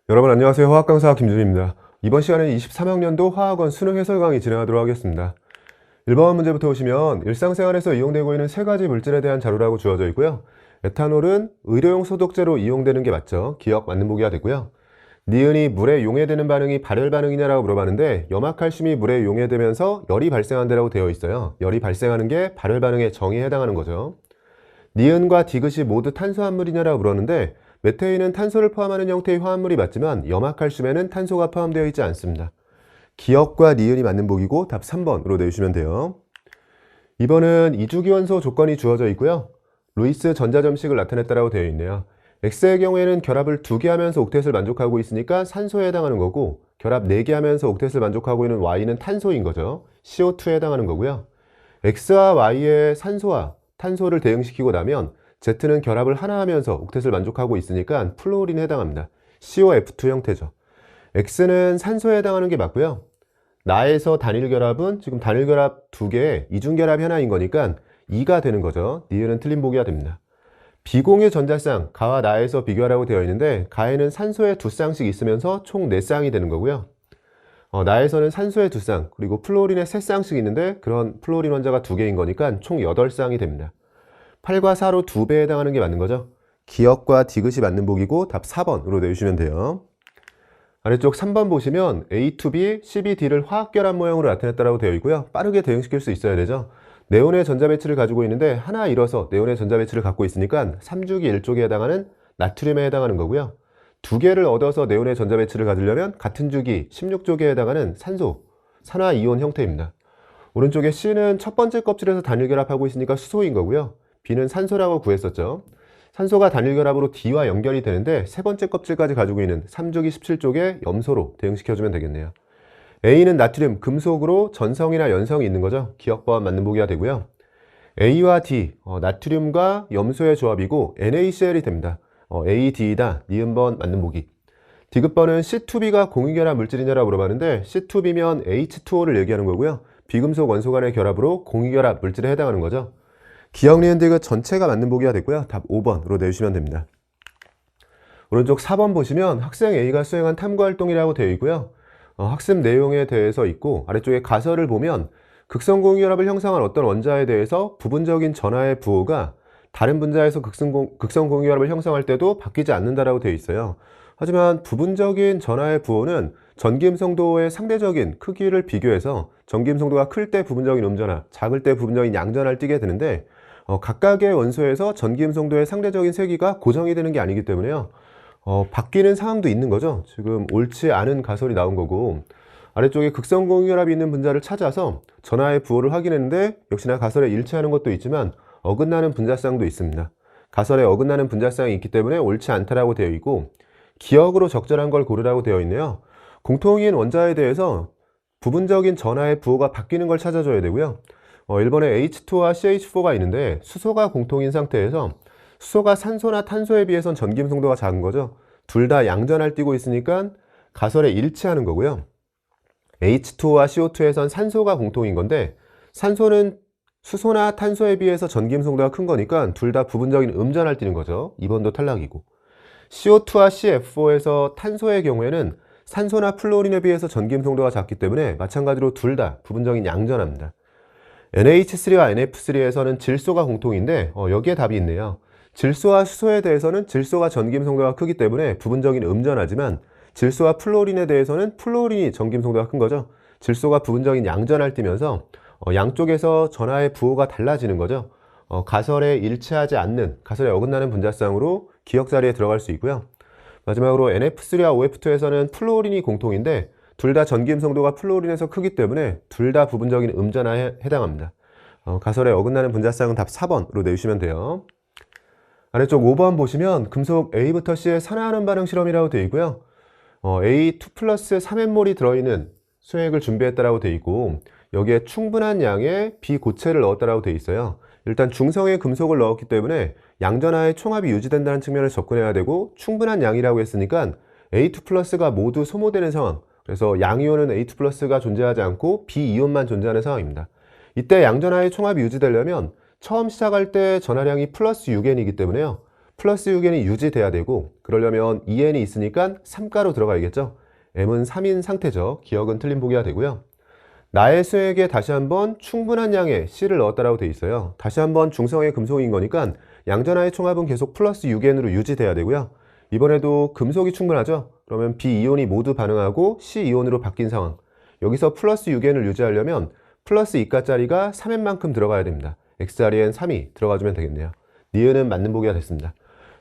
여러분 안녕하세요. 화학 강사 김준입니다. 이번 시간에 23학년도 화학원 수능 해설 강의 진행하도록 하겠습니다. 1번 문제부터 보시면 일상생활에서 이용되고 있는 세 가지 물질에 대한 자료라고 주어져 있고요. 에탄올은 의료용 소독제로 이용되는 게 맞죠. 기억 맞는 보기가 되고요. 니은이 물에 용해되는 반응이 발열 반응이냐라고 물어봤는데 염화칼슘이 물에 용해되면서 열이 발생한다라고 되어 있어요. 열이 발생하는 게 발열 반응의 정의에 해당하는 거죠. 니은과 디귿이 모두 탄소화합물이냐라고 물었는데 메테인은 탄소를 포함하는 형태의 화합물이 맞지만 염화칼슘에는 탄소가 포함되어 있지 않습니다. 기억과 니은이 맞는 보기고 답 3번으로 내주시면 돼요. 2번은 이주기원소 조건이 주어져 있고요. 루이스 전자점식을 나타냈다라고 되어 있네요. X의 경우에는 결합을 2개 하면서 옥텟을 만족하고 있으니까 산소에 해당하는 거고, 결합 4개 하면서 옥텟을 만족하고 있는 Y는 탄소인 거죠. CO2에 해당하는 거고요. X와 Y의 산소와 탄소를 대응시키고 나면 Z는 결합을 하나 하면서 옥텟을 만족하고 있으니까 플루오린에 해당합니다. COF2 형태죠. X는 산소에 해당하는 게 맞고요. 나에서 단일 결합은 지금 단일 결합 2개에 이중 결합이 하나인 거니까 2가 되는 거죠. 니은은 틀린 보기가 됩니다. 비공유 전자쌍, 가와 나에서 비교하라고 되어 있는데 가에는 산소에 2쌍씩 있으면서 총 4쌍이 되는 거고요. 나에서는 산소에 2쌍, 그리고 플루오린에 3쌍씩 있는데 그런 플루오린 원자가 2개인 거니까 총 8쌍이 됩니다. 8과 4로 2배에 해당하는 게 맞는 거죠. 기억과 디귿이 맞는 보기고 답 4번으로 내주시면 돼요. 아래쪽 3번 보시면 A2B, CBD를 화학결합 모형으로 나타냈다고 되어 있고요. 빠르게 대응시킬 수 있어야 되죠. 네온의 전자배치를 가지고 있는데 하나 잃어서 네온의 전자배치를 갖고 있으니까 3주기 1쪽에 해당하는 나트륨에 해당하는 거고요. 2개를 얻어서 네온의 전자배치를 가지려면 같은 주기 16쪽에 해당하는 산소, 산화이온 형태입니다. 오른쪽에 C는 첫 번째 껍질에서 단일 결합하고 있으니까 수소인 거고요. B는 산소라고 구했었죠. 산소가 단일 결합으로 D와 연결이 되는데 세 번째 껍질까지 가지고 있는 3주기 17쪽에 염소로 대응시켜주면 되겠네요. A는 나트륨, 금속으로 전성이나 연성이 있는 거죠. 기억번 맞는 보기가 되고요. A와 D, 나트륨과 염소의 조합이고 NaCl이 됩니다. A, D이다. 니은번 맞는 보기. 디귿번은 C2B가 공유결합 물질이냐라고 물어봤는데 C2B면 H2O를 얘기하는 거고요. 비금속 원소 간의 결합으로 공유결합 물질에 해당하는 거죠. 기억, 니은, 디귿 전체가 맞는 보기가 되고요. 답 5번으로 내주시면 됩니다. 오른쪽 4번 보시면 학생 A가 수행한 탐구활동이라고 되어 있고요. 학습 내용에 대해서 있고 아래쪽에 가설을 보면 극성공유결합을 형성한 어떤 원자에 대해서 부분적인 전하의 부호가 다른 분자에서 극성공유결합을 형성할 때도 바뀌지 않는다라고 되어 있어요. 하지만 부분적인 전하의 부호는 전기음성도의 상대적인 크기를 비교해서 전기음성도가 클 때 부분적인 음전하, 작을 때 부분적인 양전하를 띠게 되는데 각각의 원소에서 전기음성도의 상대적인 세기가 고정이 되는 게 아니기 때문에요. 바뀌는 상황도 있는 거죠. 지금 옳지 않은 가설이 나온 거고 아래쪽에 극성공유결합이 있는 분자를 찾아서 전하의 부호를 확인했는데 역시나 가설에 일치하는 것도 있지만 어긋나는 분자쌍도 있습니다. 가설에 어긋나는 분자쌍이 있기 때문에 옳지 않다라고 되어 있고 기억으로 적절한 걸 고르라고 되어 있네요. 공통인 원자에 대해서 부분적인 전하의 부호가 바뀌는 걸 찾아줘야 되고요. 1번에 H2와 CH4가 있는데 수소가 공통인 상태에서 수소가 산소나 탄소에 비해선 전기음성도가 작은 거죠. 둘 다 양전하를 띠고 있으니까 가설에 일치하는 거고요. H2와 CO2에선 산소가 공통인 건데 산소는 수소나 탄소에 비해서 전기음성도가 큰 거니까 둘 다 부분적인 음전하를 띠는 거죠. 2번도 탈락이고 CO2와 CF4에서 탄소의 경우에는 산소나 플루오린에 비해서 전기음성도가 작기 때문에 마찬가지로 둘 다 부분적인 양전합니다. NH3와 NF3에서는 질소가 공통인데 여기에 답이 있네요. 질소와 수소에 대해서는 질소가 전기음성도가 크기 때문에 부분적인 음전하지만 질소와 플루오린에 대해서는 플루오린이 전기음성도가 큰 거죠. 질소가 부분적인 양전을 띠면서 양쪽에서 전하의 부호가 달라지는 거죠. 가설에 일치하지 않는, 가설에 어긋나는 분자쌍으로 기억 자리에 들어갈 수 있고요. 마지막으로 NF3와 OF2에서는 플루오린이 공통인데 둘 다 전기음성도가 플루오린에서 크기 때문에 둘 다 부분적인 음전하에 해당합니다. 가설에 어긋나는 분자쌍은 답 4번으로 내주시면 돼요. 아래쪽 5번 보시면 금속 A부터 C의 산화하는 반응 실험이라고 되어 있고요. A2 플러스 3N몰이 들어있는 수액을 준비했다라고 되어 있고 여기에 충분한 양의 비고체를 넣었다라고 되어 있어요. 일단 중성의 금속을 넣었기 때문에 양전하의 총합이 유지된다는 측면을 접근해야 되고 충분한 양이라고 했으니까 A2 플러스가 모두 소모되는 상황, 그래서 양이온은 A2 플러스가 존재하지 않고 B이온만 존재하는 상황입니다. 이때 양전하의 총합이 유지되려면 처음 시작할 때 전하량이 플러스 6N이기 때문에요. 플러스 6n이 유지돼야 되고, 그러려면 2n이 있으니까 3가로 들어가야겠죠. m은 3인 상태죠. 기억은 틀린 보기가 되고요. 나의 수액에 다시 한번 충분한 양의 C를 넣었다라고 되어 있어요. 다시 한번 중성의 금속인 거니까 양전하의 총합은 계속 플러스 6n으로 유지돼야 되고요. 이번에도 금속이 충분하죠. 그러면 B 이온이 모두 반응하고 C이온으로 바뀐 상황. 여기서 플러스 6n을 유지하려면 플러스 2가짜리가 3n만큼 들어가야 됩니다. X자리엔 3이 들어가주면 되겠네요. 니은은 맞는 보기가 됐습니다.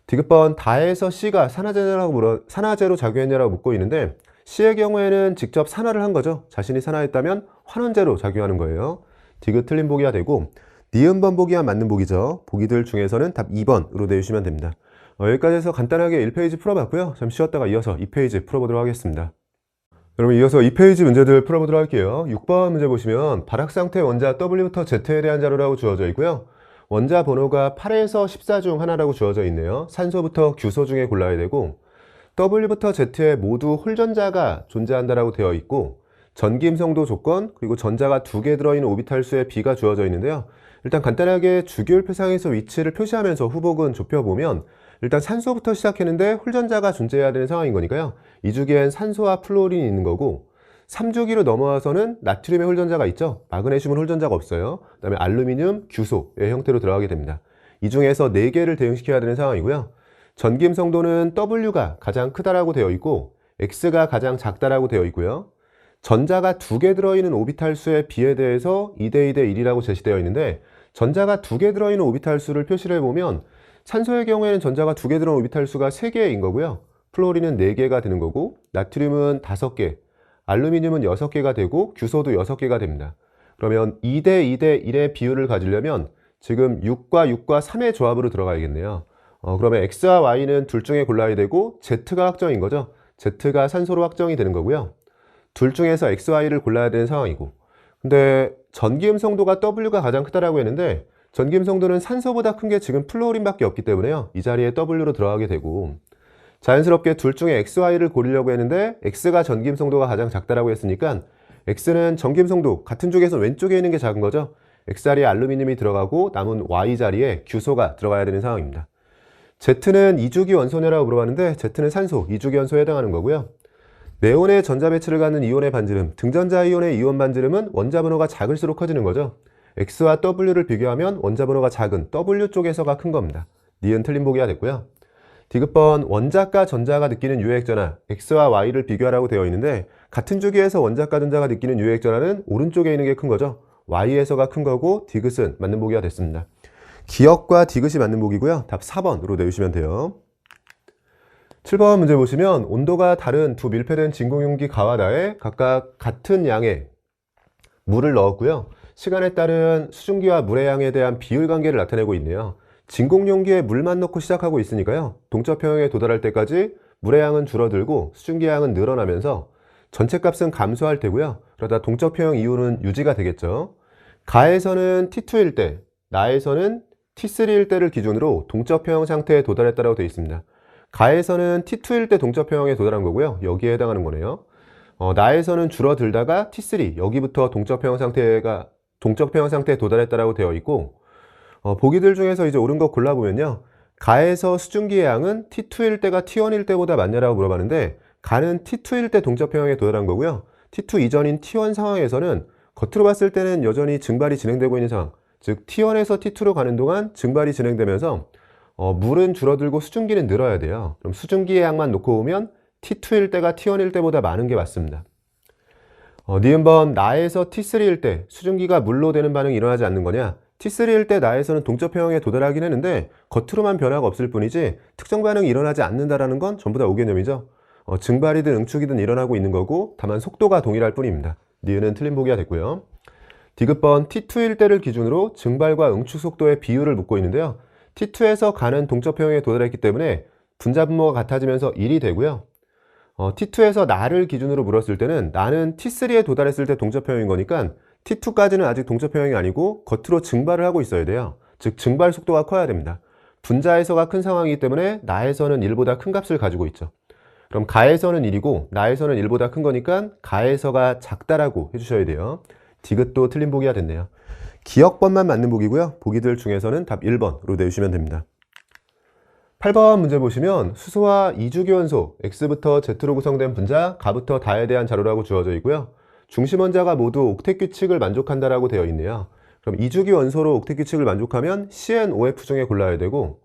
디귿번 다에서 C가 산화제로 작용했냐라고 묻고 있는데, C의 경우에는 직접 산화를 한 거죠. 자신이 산화했다면 환원제로 작용하는 거예요. 디귿 틀린 보기가 되고, 니은번 보기가 맞는 보기죠. 보기들 중에서는 답 2번으로 내주시면 됩니다. 여기까지 해서 간단하게 1페이지 풀어봤고요. 잠시 쉬었다가 이어서 2페이지 풀어보도록 하겠습니다. 여러분, 이어서 2페이지 문제들 풀어보도록 할게요. 6번 문제 보시면 발학상태 원자 W부터 Z에 대한 자료라고 주어져 있고요. 원자 번호가 8에서 14 중 하나라고 주어져 있네요. 산소부터 규소 중에 골라야 되고, W부터 Z에 모두 홀전자가 존재한다라고 되어 있고, 전기임성도 조건, 그리고 전자가 2개 들어있는 오비탈 수의 B가 주어져 있는데요. 일단 간단하게 주기율표상에서 위치를 표시하면서 후복은 좁혀보면, 일단 산소부터 시작했는데 홀전자가 존재해야 되는 상황인 거니까요. 2주기엔 산소와 플루오린이 있는 거고, 3주기로 넘어와서는 나트륨의 홀전자가 있죠. 마그네슘은 홀전자가 없어요. 그 다음에 알루미늄, 규소의 형태로 들어가게 됩니다. 이 중에서 4개를 대응시켜야 되는 상황이고요. 전기임성도는 W가 가장 크다라고 되어 있고, X가 가장 작다라고 되어 있고요. 전자가 2개 들어있는 오비탈 수의 B에 대해서 2대 2대 1이라고 제시되어 있는데, 전자가 2개 들어있는 오비탈 수를 표시를 해보면 산소의 경우에는 전자가 2개 들어있는 오비탈 수가 3개인 거고요. 플로린은 4개가 되는 거고, 나트륨은 5개, 알루미늄은 6개가 되고, 규소도 6개가 됩니다. 그러면 2대 2대 1의 비율을 가지려면 지금 6과 6과 3의 조합으로 들어가야겠네요. 그러면 X와 Y는 둘 중에 골라야 되고, Z가 확정인 거죠. Z가 산소로 확정이 되는 거고요. 둘 중에서 X, Y를 골라야 되는 상황이고, 근데 전기음성도가 W가 가장 크다라고 했는데, 전기음성도는 산소보다 큰 게 지금 플루오린밖에 없기 때문에요. 이 자리에 W로 들어가게 되고, 자연스럽게 둘 중에 X, Y를 고르려고 했는데 X가 전기음성도가 가장 작다라고 했으니까 X는 전기음성도 같은 쪽에서 왼쪽에 있는 게 작은 거죠. X자리에 알루미늄이 들어가고 남은 Y자리에 규소가 들어가야 되는 상황입니다. Z는 2주기 원소냐라고 물어봤는데, Z는 산소 2주기 원소에 해당하는 거고요. 네온의 전자 배치를 갖는 이온의 반지름, 등전자 이온의 이온 반지름은 원자 번호가 작을수록 커지는 거죠. X와 W를 비교하면 원자 번호가 작은 W 쪽에서가 큰 겁니다. 니은 틀린 보기가 됐고요. 디귿번 원자과 전자가 느끼는 유해액전하, X와 Y를 비교하라고 되어 있는데, 같은 주기에서 원자과 전자가 느끼는 유해액전하는 오른쪽에 있는 게 큰 거죠. Y에서가 큰 거고, 디귿은 맞는 보기가 됐습니다. 기억과 디귿이 맞는 보기고요. 답 4번으로 내주시면 돼요. 7번 문제 보시면 온도가 다른 두 밀폐된 진공용기 가와다에 각각 같은 양의 물을 넣었고요. 시간에 따른 수증기와 물의 양에 대한 비율 관계를 나타내고 있네요. 진공용기에 물만 넣고 시작하고 있으니까요. 동적 평형에 도달할 때까지 물의 양은 줄어들고 수증기 양은 늘어나면서 전체 값은 감소할 테고요. 그러다 동적 평형 이후는 유지가 되겠죠. 가에서는 T2일 때, 나에서는 T3일 때를 기준으로 동적 평형 상태에 도달했다고 되어 있습니다. 가에서는 T2일 때 동적 평형에 도달한 거고요. 여기에 해당하는 거네요. 나에서는 줄어들다가 T3, 여기부터 동적 평형 상태에 도달했다고 되어 있고, 보기들 중에서 이제 옳은 거 골라보면요. 가에서 수증기의 양은 T2일 때가 T1일 때보다 많냐라고 물어봤는데, 가는 T2일 때 동적 평형에 도달한 거고요. T2 이전인 T1 상황에서는 겉으로 봤을 때는 여전히 증발이 진행되고 있는 상황, 즉 T1에서 T2로 가는 동안 증발이 진행되면서 물은 줄어들고 수증기는 늘어야 돼요. 그럼 수증기의 양만 놓고 보면 T2일 때가 T1일 때보다 많은 게 맞습니다. 니은번 나에서 T3일 때 수증기가 물로 되는 반응이 일어나지 않는 거냐? T3일 때 나에서는 동적 평형에 도달하긴 했는데 겉으로만 변화가 없을 뿐이지 특정 반응이 일어나지 않는다라는 건 전부 다 오개념이죠. 증발이든 응축이든 일어나고 있는 거고 다만 속도가 동일할 뿐입니다. 니은은 틀린 보기가 됐고요. 디귿번 T2일 때를 기준으로 증발과 응축 속도의 비율을 묻고 있는데요. T2에서 가는 동적 평형에 도달했기 때문에 분자 분모가 같아지면서 1이 되고요. T2에서 나를 기준으로 물었을 때는 나는 T3에 도달했을 때 동적 평형인 거니까 T2까지는 아직 동적 평형이 아니고 겉으로 증발을 하고 있어야 돼요. 즉 증발 속도가 커야 됩니다. 분자에서가 큰 상황이기 때문에 나에서는 1보다 큰 값을 가지고 있죠. 그럼 가에서는 1이고 나에서는 1보다 큰 거니까 가에서가 작다라고 해주셔야 돼요. 디귿도 틀린 보기가 됐네요. 기억번만 맞는 보기고요. 보기들 중에서는 답 1번으로 내주시면 됩니다. 8번 문제 보시면 수소와 이주기원소 X부터 Z로 구성된 분자 가부터 다에 대한 자료라고 주어져 있고요. 중심 원자가 모두 옥텟 규칙을 만족한다라고 되어 있네요. 그럼 이주기원소로 옥텟 규칙을 만족하면 CnOF 중에 골라야 되고,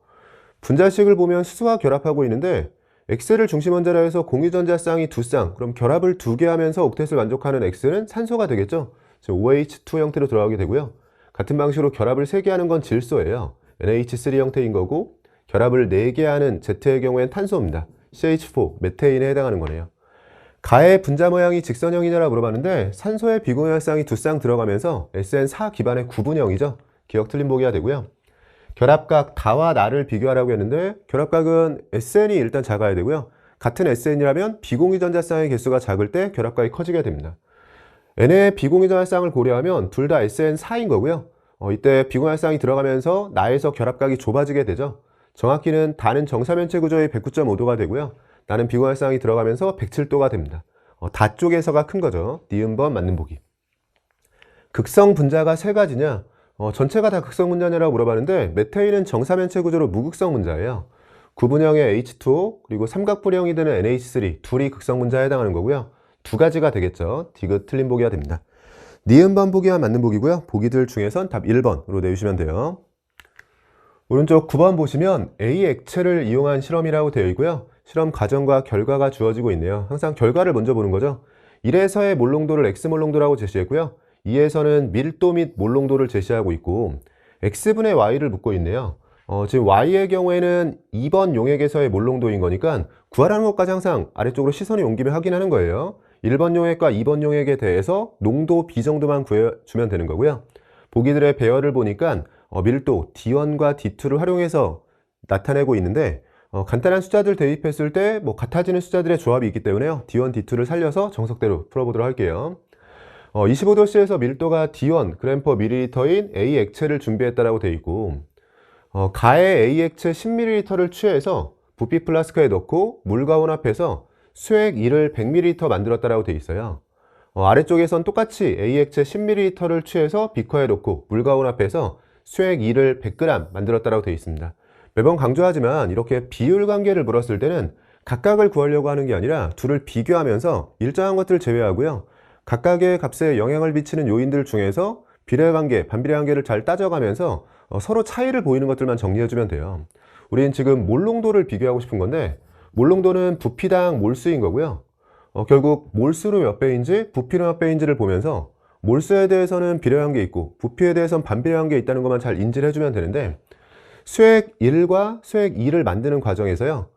분자식을 보면 수소와 결합하고 있는데 X를 중심 원자로 해서 공유전자 쌍이 2쌍, 그럼 결합을 2개 하면서 옥텟을 만족하는 X는 산소가 되겠죠. 즉 OH2 형태로 들어가게 되고요. 같은 방식으로 결합을 3개 하는 건 질소예요. NH3 형태인 거고, 결합을 4개 하는 Z의 경우엔 탄소입니다. CH4, 메테인에 해당하는 거네요. 가의 분자 모양이 직선형이냐라 물어봤는데 산소의 비공유활쌍이 2쌍 들어가면서 SN4 기반의 구분형이죠. 기억 틀린 보기가 되고요. 결합각 다와 나를 비교하라고 했는데 결합각은 SN이 일단 작아야 되고요. 같은 SN이라면 비공유전자쌍의 개수가 작을 때 결합각이 커지게 됩니다. N의 비공유전자쌍을 고려하면 둘 다 SN4인 거고요. 이때 비공유활쌍이 들어가면서 나에서 결합각이 좁아지게 되죠. 정확히는 다는 정사면체 구조의 109.5도가 되고요. 나는 비공유활쌍이 들어가면서 107도가 됩니다. 다 쪽에서가 큰 거죠. 니은번 맞는 보기. 극성 분자가 3가지냐? 전체가 다 극성 분자냐라고 물어봤는데 메테인은 정사면체 구조로 무극성 분자예요. 구분형의 H2O 그리고 삼각불형이 되는 NH3 둘이 극성 분자에 해당하는 거고요. 2가지가 되겠죠. 디귿 틀린 보기가 됩니다. 니은번 보기와 맞는 보기고요. 보기들 중에선 답 1번으로 내주시면 돼요. 오른쪽 9번 보시면 A 액체를 이용한 실험이라고 되어 있고요. 실험 과정과 결과가 주어지고 있네요. 항상 결과를 먼저 보는 거죠. 1에서의 몰농도를 X몰농도라고 제시했고요. 2에서는 밀도 및 몰농도를 제시하고 있고 X분의 Y를 묻고 있네요. 지금 Y의 경우에는 2번 용액에서의 몰농도인 거니까 구하라는 것까지 항상 아래쪽으로 시선이 옮기면 확인하는 거예요. 1번 용액과 2번 용액에 대해서 농도 B 정도만 구해주면 되는 거고요. 보기들의 배열을 보니까 밀도 D1과 D2를 활용해서 나타내고 있는데 간단한 숫자들 대입했을 때 같아지는 숫자들의 조합이 있기 때문에요. D1, D2를 살려서 정석대로 풀어보도록 할게요. 25도씨에서 밀도가 D1 g/ml인 A 액체를 준비했다라고 되어 있고 가의 A 액체 10ml를 취해서 부피 플라스크에 넣고 물과 혼합해서 수액 1을 100ml 만들었다라고 되어 있어요. 아래쪽에선 똑같이 A 액체 10ml를 취해서 비커에 넣고 물과 혼합해서 수액 2를 100g 만들었다라고 되어 있습니다. 매번 강조하지만 이렇게 비율 관계를 물었을 때는 각각을 구하려고 하는 게 아니라 둘을 비교하면서 일정한 것들을 제외하고요. 각각의 값에 영향을 미치는 요인들 중에서 비례관계, 반비례관계를 잘 따져가면서 서로 차이를 보이는 것들만 정리해주면 돼요. 우린 지금 몰농도를 비교하고 싶은 건데 몰농도는 부피당 몰수인 거고요. 결국 몰수로 몇 배인지 부피로 몇 배인지를 보면서 몰수에 대해서는 비례관계 있고 부피에 대해서는 반비례관계 있다는 것만 잘 인지를 해주면 되는데 수액 1과 수액 2를 만드는 과정에서요.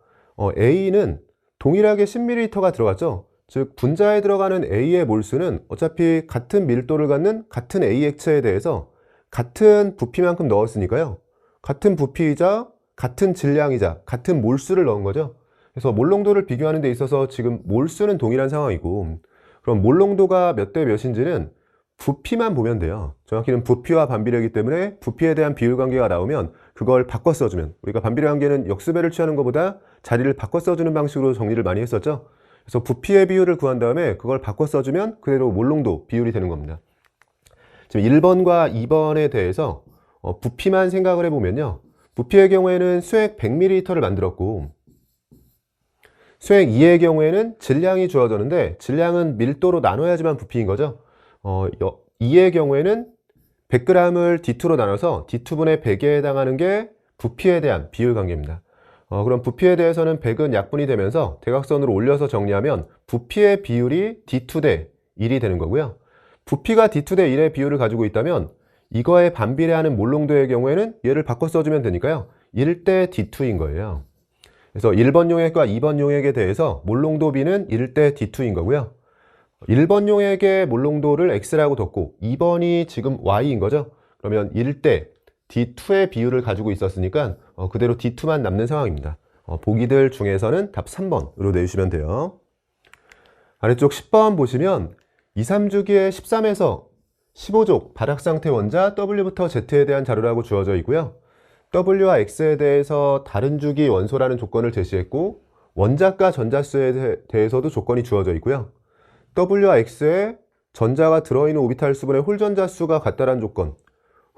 A는 동일하게 10ml가 들어갔죠. 즉 분자에 들어가는 A의 몰수는 어차피 같은 밀도를 갖는 같은 A 액체에 대해서 같은 부피만큼 넣었으니까요. 같은 부피이자 같은 질량이자 같은 몰수를 넣은 거죠. 그래서 몰농도를 비교하는 데 있어서 지금 몰수는 동일한 상황이고 그럼 몰농도가 몇 대 몇인지는 부피만 보면 돼요. 정확히는 부피와 반비례이기 때문에 부피에 대한 비율관계가 나오면 그걸 바꿔 써주면 우리가 반비례관계는 역수배를 취하는 것보다 자리를 바꿔 써주는 방식으로 정리를 많이 했었죠. 그래서 부피의 비율을 구한 다음에 그걸 바꿔 써주면 그대로 몰농도 비율이 되는 겁니다. 지금 1번과 2번에 대해서 부피만 생각을 해보면요. 부피의 경우에는 수액 100ml를 만들었고 수액 2의 경우에는 질량이 주어졌는데 질량은 밀도로 나눠야지만 부피인 거죠. 2의 경우에는 100g을 D2로 나눠서 D2분의 100에 해당하는 게 부피에 대한 비율 관계입니다. 그럼 부피에 대해서는 100은 약분이 되면서 대각선으로 올려서 정리하면 부피의 비율이 D2 대 1이 되는 거고요. 부피가 D2 대 1의 비율을 가지고 있다면 이거에 반비례하는 몰농도의 경우에는 얘를 바꿔 써주면 되니까요. 1대 D2인 거예요. 그래서 1번 용액과 2번 용액에 대해서 몰농도 B는 1대 D2인 거고요. 1번 용액의 몰농도를 X라고 뒀고 2번이 지금 Y인 거죠. 그러면 1대 D2의 비율을 가지고 있었으니까 그대로 D2만 남는 상황입니다. 보기들 중에서는 답 3번으로 내주시면 돼요. 아래쪽 10번 보시면 2, 3주기의 13에서 15족 바닥상태 원자 W부터 Z에 대한 자료라고 주어져 있고요. W와 X에 대해서 다른 주기 원소라는 조건을 제시했고 원자과 전자수에 대해서도 조건이 주어져 있고요. W와 X에 전자가 들어있는 오비탈 수분의 홀전자 수가 같다라는 조건,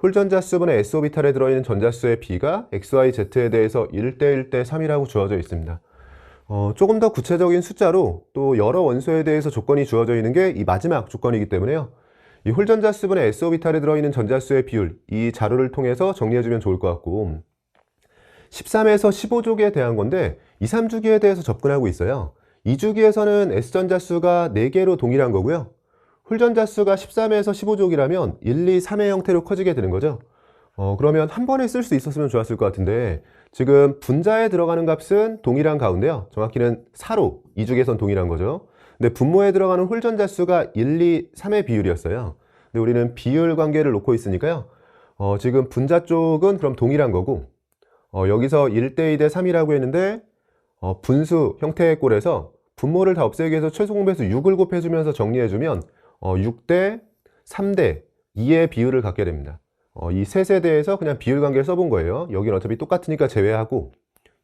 홀전자 수분의 S오비탈에 들어있는 전자수의 B가 XYZ에 대해서 1대 1대 3이라고 주어져 있습니다. 조금 더 구체적인 숫자로 또 여러 원소에 대해서 조건이 주어져 있는 게 이 마지막 조건이기 때문에요. 이 홀전자 수분의 S오비탈에 들어있는 전자수의 비율, 이 자료를 통해서 정리해주면 좋을 것 같고, 13에서 15주기에 대한 건데 2, 3주기에 대해서 접근하고 있어요. 2주기에서는 S전자수가 4개로 동일한 거고요. 홀전자수가 13에서 15족이라면 1, 2, 3의 형태로 커지게 되는 거죠. 그러면 한 번에 쓸 수 있었으면 좋았을 것 같은데 지금 분자에 들어가는 값은 동일한 가운데요. 정확히는 4로 2주기에선 동일한 거죠. 근데 분모에 들어가는 홀전자수가 1, 2, 3의 비율이었어요. 근데 우리는 비율 관계를 놓고 있으니까요. 지금 분자 쪽은 그럼 동일한 거고 여기서 1대 2대 3이라고 했는데 분수 형태의 꼴에서 분모를 다 없애기 위해서 최소 공배수 6을 곱해주면서 정리해주면 6대 3대 2의 비율을 갖게 됩니다. 이 셋에 대해서 그냥 비율 관계를 써본 거예요. 여기는 어차피 똑같으니까 제외하고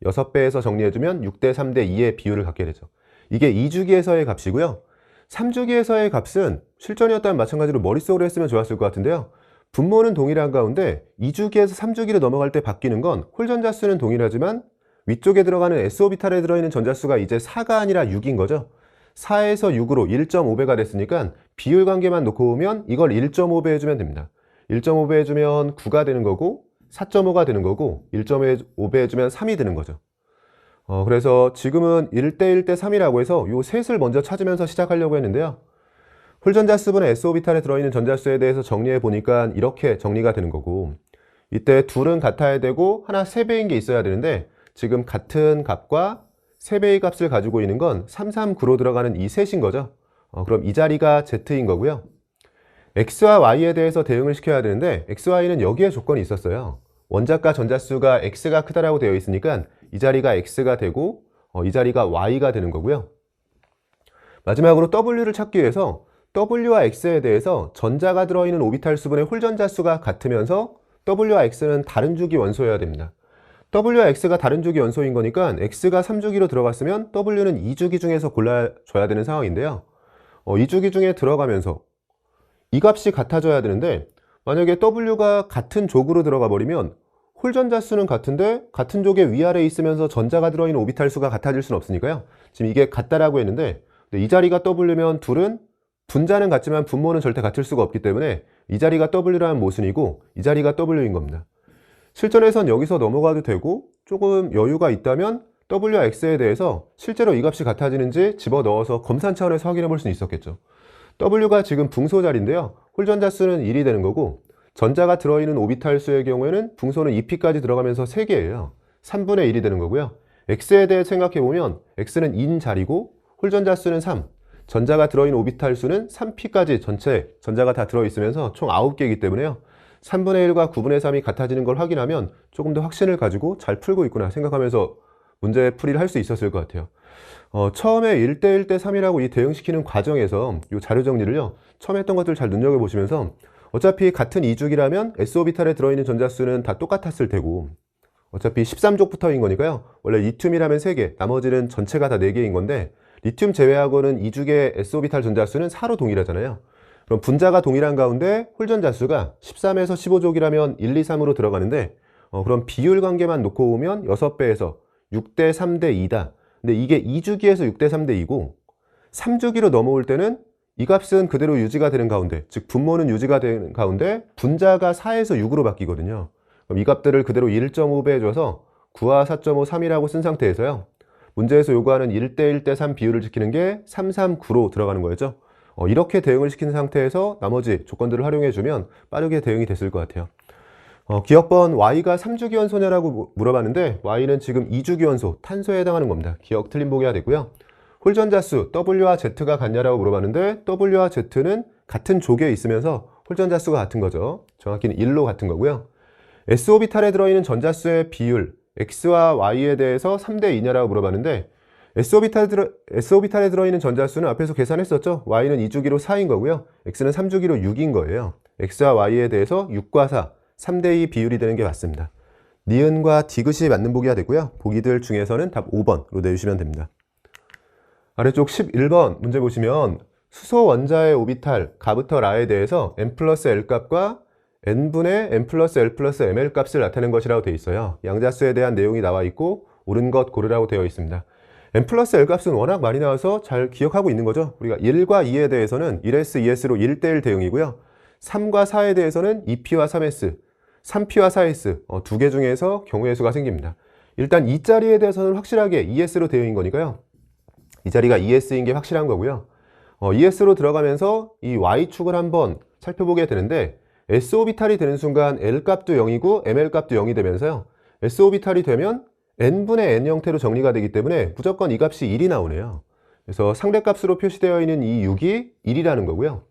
6배에서 정리해주면 6대 3대 2의 비율을 갖게 되죠. 이게 2주기에서의 값이고요. 3주기에서의 값은 실전이었다면 마찬가지로 머릿속으로 했으면 좋았을 것 같은데요. 분모는 동일한 가운데 2주기에서 3주기로 넘어갈 때 바뀌는 건 홀전자수는 동일하지만 위쪽에 들어가는 S오비탈에 들어있는 전자수가 이제 4가 아니라 6인 거죠. 4에서 6으로 1.5배가 됐으니까 비율 관계만 놓고 오면 이걸 1.5배 해주면 됩니다. 1.5배 해주면 9가 되는 거고 4.5가 되는 거고 1.5배 해주면 3이 되는 거죠. 그래서 지금은 1대 1대 3이라고 해서 요 셋을 먼저 찾으면서 시작하려고 했는데요. 홀전자수분의 S오비탈에 들어있는 전자수에 대해서 정리해 보니까 이렇게 정리가 되는 거고 이때 둘은 같아야 되고 하나 3배인 게 있어야 되는데 지금 같은 값과 3배의 값을 가지고 있는 건 3, 3, 9로 들어가는 이 셋인 거죠. 그럼 이 자리가 Z인 거고요. X와 Y에 대해서 대응을 시켜야 되는데 XY는 여기에 조건이 있었어요. 원자과 전자수가 X가 크다라고 되어 있으니까 이 자리가 X가 되고 이 자리가 Y가 되는 거고요. 마지막으로 W를 찾기 위해서 W와 X에 대해서 전자가 들어있는 오비탈 수분의 홀전자수가 같으면서 W와 X는 다른 주기 원소여야 됩니다. W와 X가 다른 주기 원소인 거니까 X가 3주기로 들어갔으면 W는 2주기 중에서 골라줘야 되는 상황인데요. 2주기 중에 들어가면서 이 값이 같아져야 되는데 만약에 W가 같은 족으로 들어가 버리면 홀전자수는 같은데 같은 족의 위아래에 있으면서 전자가 들어있는 오비탈 수가 같아질 수는 없으니까요. 지금 이게 같다라고 했는데 이 자리가 W면 둘은 분자는 같지만 분모는 절대 같을 수가 없기 때문에 이 자리가 W라는 모순이고 이 자리가 W인 겁니다. 실전에선 여기서 넘어가도 되고 조금 여유가 있다면 W와 X에 대해서 실제로 이 값이 같아지는지 집어넣어서 검산 차원에서 확인해 볼 수는 있었겠죠. W가 지금 붕소 자리인데요. 홀전자수는 1이 되는 거고 전자가 들어있는 오비탈 수의 경우에는 붕소는 2p까지 들어가면서 3개예요. 3분의 1이 되는 거고요. X에 대해 생각해보면 X는 2인 자리고 홀전자수는 3, 전자가 들어있는 오비탈 수는 3p까지 전체 전자가 다 들어있으면서 총 9개이기 때문에요. 3분의 1과 9분의 3이 같아지는 걸 확인하면 조금 더 확신을 가지고 잘 풀고 있구나 생각하면서 문제 풀이를 할 수 있었을 것 같아요. 처음에 1대 1대 3이라고 이 대응시키는 과정에서 이 자료 정리를요. 처음 했던 것들 잘 눈여겨보시면서 어차피 같은 2주기라면 S오비탈에 들어있는 전자수는 다 똑같았을 테고 어차피 13족부터인 거니까요. 원래 리튬이라면 3개, 나머지는 전체가 다 4개인 건데 리튬 제외하고는 2주기의 S오비탈 전자수는 4로 동일하잖아요. 그럼 분자가 동일한 가운데 홀전자수가 13에서 15족이라면 1, 2, 3으로 들어가는데 그럼 비율 관계만 놓고 오면 6배에서 6대 3대 2다. 근데 이게 2주기에서 6대 3대 2고 3주기로 넘어올 때는 이 값은 그대로 유지가 되는 가운데 즉 분모는 유지가 되는 가운데 분자가 4에서 6으로 바뀌거든요. 그럼 이 값들을 그대로 1.5배 해줘서 9와 4.5, 3이라고 쓴 상태에서요. 문제에서 요구하는 1대 1대 3 비율을 지키는 게 3, 3, 9로 들어가는 거였죠. 이렇게 대응을 시킨 상태에서 나머지 조건들을 활용해주면 빠르게 대응이 됐을 것 같아요. 기억번 Y가 3주기 원소냐라고 물어봤는데 Y는 지금 2주기 원소, 탄소에 해당하는 겁니다. 기억 틀린 보기 해야 되고요. 홀전자수 W와 Z가 같냐라고 물어봤는데 W와 Z는 같은 족에 있으면서 홀전자수가 같은 거죠. 정확히는 1로 같은 거고요. S오비탈에 들어있는 전자수의 비율 X와 Y에 대해서 3대 2냐라고 물어봤는데 S오비탈에 들어있는 전자수는 앞에서 계산했었죠. Y는 2주기로 4인 거고요. X는 3주기로 6인 거예요. X와 Y에 대해서 6과 4, 3대 2 비율이 되는 게 맞습니다. 니은과 디귿이 맞는 보기가 되고요. 보기들 중에서는 답 5번으로 내주시면 됩니다. 아래쪽 11번 문제 보시면 수소 원자의 오비탈 가부터 라에 대해서 n 플러스 l 값과 n분의 n 플러스 l 플러스 ml 값을 나타낸 것이라고 되어 있어요. 양자수에 대한 내용이 나와 있고 옳은 것 고르라고 되어 있습니다. n 플러스 l 값은 워낙 많이 나와서 잘 기억하고 있는 거죠. 우리가 1과 2에 대해서는 1s, 2s로 1대1 대응이고요. 3과 4에 대해서는 2p와 3s, 3p와 4s 두 개 중에서 경우의 수가 생깁니다. 일단 이 자리에 대해서는 확실하게 2s로 대응인 거니까요. 이 자리가 2s인 게 확실한 거고요. 2s로 들어가면서 이 y축을 한번 살펴보게 되는데 S오비탈이 되는 순간 L값도 0이고 ML값도 0이 되면서요. S오비탈이 되면 n분의 n 형태로 정리가 되기 때문에 무조건 이 값이 1이 나오네요. 그래서 상대값으로 표시되어 있는 이 6이 1이라는 거고요.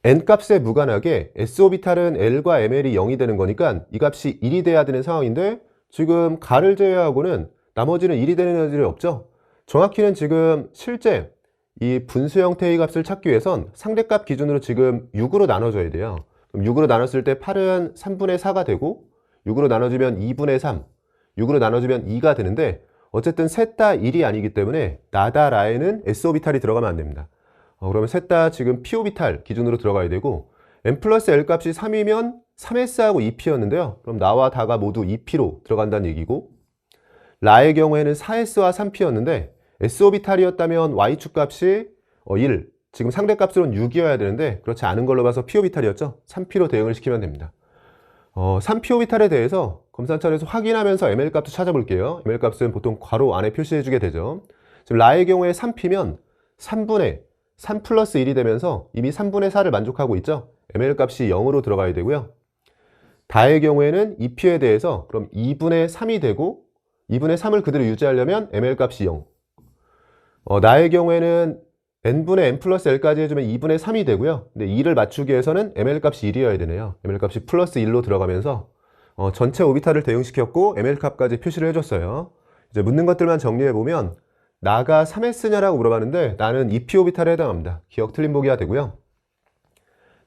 n값에 무관하게 S오비탈은 L과 ML이 0이 되는 거니까 이 값이 1이 돼야 되는 상황인데 지금 가를 제외하고는 나머지는 1이 되는 애들이 없죠. 정확히는 지금 실제 이 분수 형태의 값을 찾기 위해선 상대값 기준으로 지금 6으로 나눠줘야 돼요. 그럼 6으로 나눴을 때 8은 3분의 4가 되고 6으로 나눠주면 2분의 3, 6으로 나눠주면 2가 되는데 어쨌든 셋 다 1이 아니기 때문에 나다 라에는 S오비탈이 들어가면 안 됩니다. 그러면 셋 다 지금 P오비탈 기준으로 들어가야 되고 n 플러스 l 값이 3이면 3s하고 2p였는데요. 그럼 나와 다가 모두 2p로 들어간다는 얘기고 라의 경우에는 4s와 3p였는데 S오비탈이었다면 Y축 값이 1, 지금 상대값으로는 6이어야 되는데 그렇지 않은 걸로 봐서 P오비탈이었죠. 3P로 대응을 시키면 됩니다. 3P오비탈에 대해서 검산차례에서 확인하면서 ML값도 찾아볼게요. ML값은 보통 괄호 안에 표시해주게 되죠. 지금 라의 경우에 3P면 3분의 3 플러스 1이 되면서 이미 3분의 4를 만족하고 있죠. ML값이 0으로 들어가야 되고요. 다의 경우에는 2P에 대해서 그럼 2분의 3이 되고 2분의 3을 그대로 유지하려면 ML값이 0. 나의 경우에는 n분의 n 플러스 l까지 해주면 2분의 3이 되고요. 근데 2를 맞추기 위해서는 ml값이 1이어야 되네요. ml값이 플러스 1로 들어가면서 전체 오비탈을 대응시켰고 ml값까지 표시를 해줬어요. 이제 묻는 것들만 정리해보면 나가 3s냐라고 물어봤는데 나는 2p 오비탈에 해당합니다. 기억 틀린 보기가 되고요.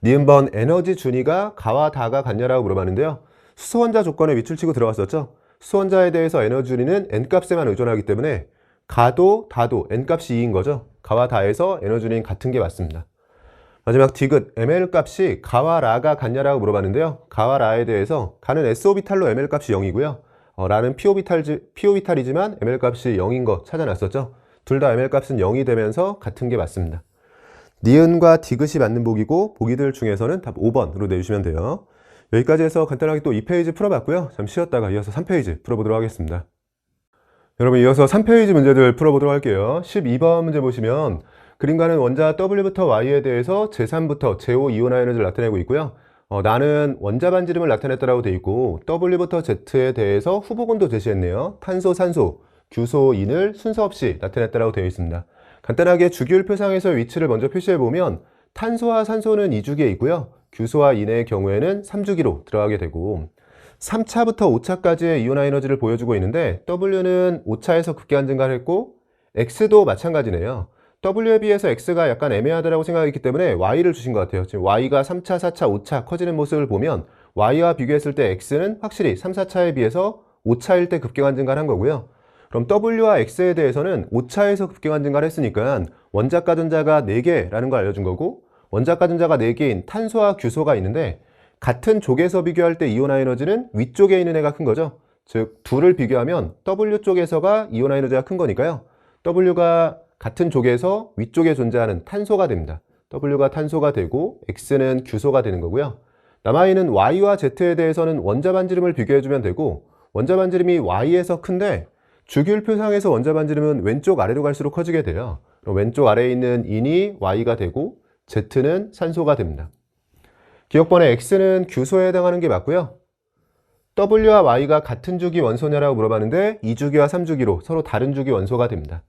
니은번 에너지 준위가 가와 다가 같냐라고 물어봤는데요. 수소원자 조건에 밑줄 치고 들어갔었죠. 수소원자에 대해서 에너지 준위는 n값에만 의존하기 때문에 가도 다도 n값이 2인 거죠. 가와 다에서 에너지 준위는 같은 게 맞습니다. 마지막 디귿 ml값이 가와 라가 같냐라고 물어봤는데요. 가와 라에 대해서 가는 s오비탈로 ml값이 0이고요. 라는 p오비탈이지만 ml값이 0인 거 찾아놨었죠. 둘 다 ml값은 0이 되면서 같은 게 맞습니다. 니은과 디귿이 맞는 보기고 보기들 중에서는 답 5번으로 내주시면 돼요. 여기까지 해서 간단하게 또 2페이지 풀어봤고요. 잠시 쉬었다가 이어서 3페이지 풀어보도록 하겠습니다. 여러분 이어서 3페이지 문제들 풀어보도록 할게요. 12번 문제 보시면 그림과는 원자 W부터 Y에 대해서 제3부터 제5 이온화 에너지를 나타내고 있고요. 나는 원자 반지름을 나타냈다라고 되어 있고 W부터 Z에 대해서 후보군도 제시했네요. 탄소, 산소, 규소, 인을 순서 없이 나타냈다라고 되어 있습니다. 간단하게 주기율 표상에서의 위치를 먼저 표시해보면 탄소와 산소는 2주기에 있고요. 규소와 인의 경우에는 3주기로 들어가게 되고 3차부터 5차까지의 이온화 에너지를 보여주고 있는데 W는 5차에서 극대한 증가를 했고 X도 마찬가지네요. W에 비해서 X가 약간 애매하다고 생각했기 때문에 Y를 주신 것 같아요. 지금 Y가 3차, 4차, 5차 커지는 모습을 보면 Y와 비교했을 때 X는 확실히 3, 4차에 비해서 5차일 때 급격한 증가를 한 거고요. 그럼 W와 X에 대해서는 5차에서 급격한 증가를 했으니까 원자가 전자가 4개라는 걸 알려준 거고 원자가 전자가 4개인 탄소와 규소가 있는데 같은 족에서 비교할 때 이온화 에너지는 위쪽에 있는 애가 큰 거죠. 즉 둘을 비교하면 W 쪽에서가 이온화 에너지가 큰 거니까요. W가 같은 족에서 위쪽에 존재하는 탄소가 됩니다. W가 탄소가 되고 X는 규소가 되는 거고요. 남아있는 Y와 Z에 대해서는 원자 반지름을 비교해주면 되고 원자 반지름이 Y에서 큰데 주기율 표상에서 원자 반지름은 왼쪽 아래로 갈수록 커지게 돼요. 그럼 왼쪽 아래에 있는 인이 Y가 되고 Z는 산소가 됩니다. 기억번에 X는 규소에 해당하는 게 맞고요. W와 Y가 같은 주기 원소냐라고 물어봤는데 2주기와 3주기로 서로 다른 주기 원소가 됩니다.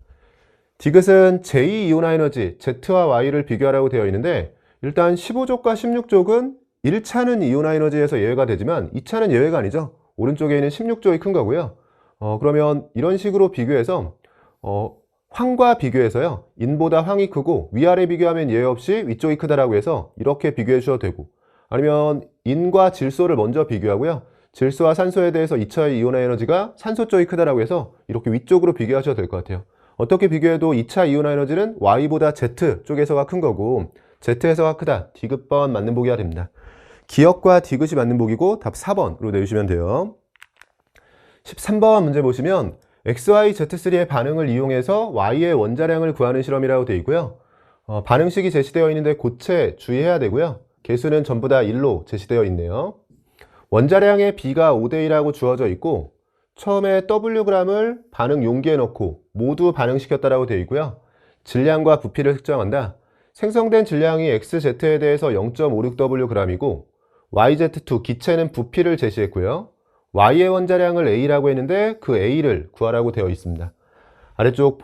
디귿은 제2 이온화 에너지 Z와 Y를 비교하라고 되어 있는데 일단 15족과 16족은 1차는 이온화 에너지에서 예외가 되지만 2차는 예외가 아니죠. 오른쪽에 있는 16족이 큰 거고요. 그러면 이런 식으로 비교해서 황과 비교해서요. 인보다 황이 크고 위아래 비교하면 예외 없이 위쪽이 크다라고 해서 이렇게 비교해 주셔도 되고 아니면 인과 질소를 먼저 비교하고요. 질소와 산소에 대해서 2차의 이온화 에너지가 산소 쪽이 크다라고 해서 이렇게 위쪽으로 비교하셔도 될 것 같아요. 어떻게 비교해도 2차 이온화 에너지는 Y보다 Z 쪽에서가 큰 거고 Z에서가 크다. 디귿번 맞는 보기가 됩니다. 기역과 디귿이 맞는 보기고 답 4번으로 내주시면 돼요. 13번 문제 보시면 XYZ3의 반응을 이용해서 Y의 원자량을 구하는 실험이라고 되어 있고요. 반응식이 제시되어 있는데 고체 주의해야 되고요. 개수는 전부 다 1로 제시되어 있네요. 원자량의 B가 5대1하고 주어져 있고 처음에 Wg을 반응 용기에 넣고 모두 반응시켰다라고 되어 있고요. 질량과 부피를 측정한다. 생성된 질량이 XZ에 대해서 0.56Wg이고 YZ2 기체는 부피를 제시했고요. Y의 원자량을 A라고 했는데 그 A를 구하라고 되어 있습니다. 아래쪽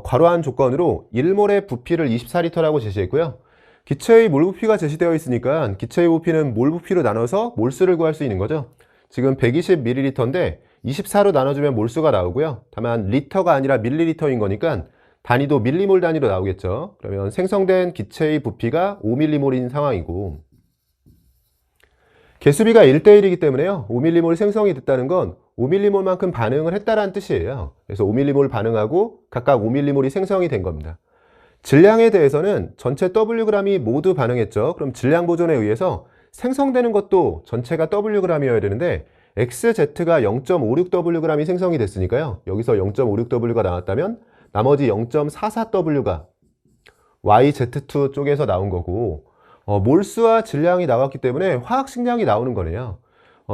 괄호한 조건으로 1몰의 부피를 24L라고 제시했고요. 기체의 몰 부피가 제시되어 있으니까 기체의 부피는 몰 부피로 나눠서 몰수를 구할 수 있는 거죠. 지금 120ml인데 24로 나눠주면 몰수가 나오고요. 다만 리터가 아니라 밀리리터인 거니까 단위도 밀리몰 단위로 나오겠죠. 그러면 생성된 기체의 부피가 5mm몰인 상황이고 개수비가 1대1이기 때문에요. 5mm몰 생성이 됐다는 건 5mm몰만큼 반응을 했다라는 뜻이에요. 그래서 5mm몰 반응하고 각각 5mm몰이 생성이 된 겁니다. 질량에 대해서는 전체 Wg이 모두 반응했죠. 그럼 질량 보존에 의해서 생성되는 것도 전체가 Wg이어야 되는데 XZ가 0.56Wg이 생성이 됐으니까요. 여기서 0.56W가 나왔다면 나머지 0.44W가 YZ2 쪽에서 나온 거고 몰수와 질량이 나왔기 때문에 화학식량이 나오는 거네요.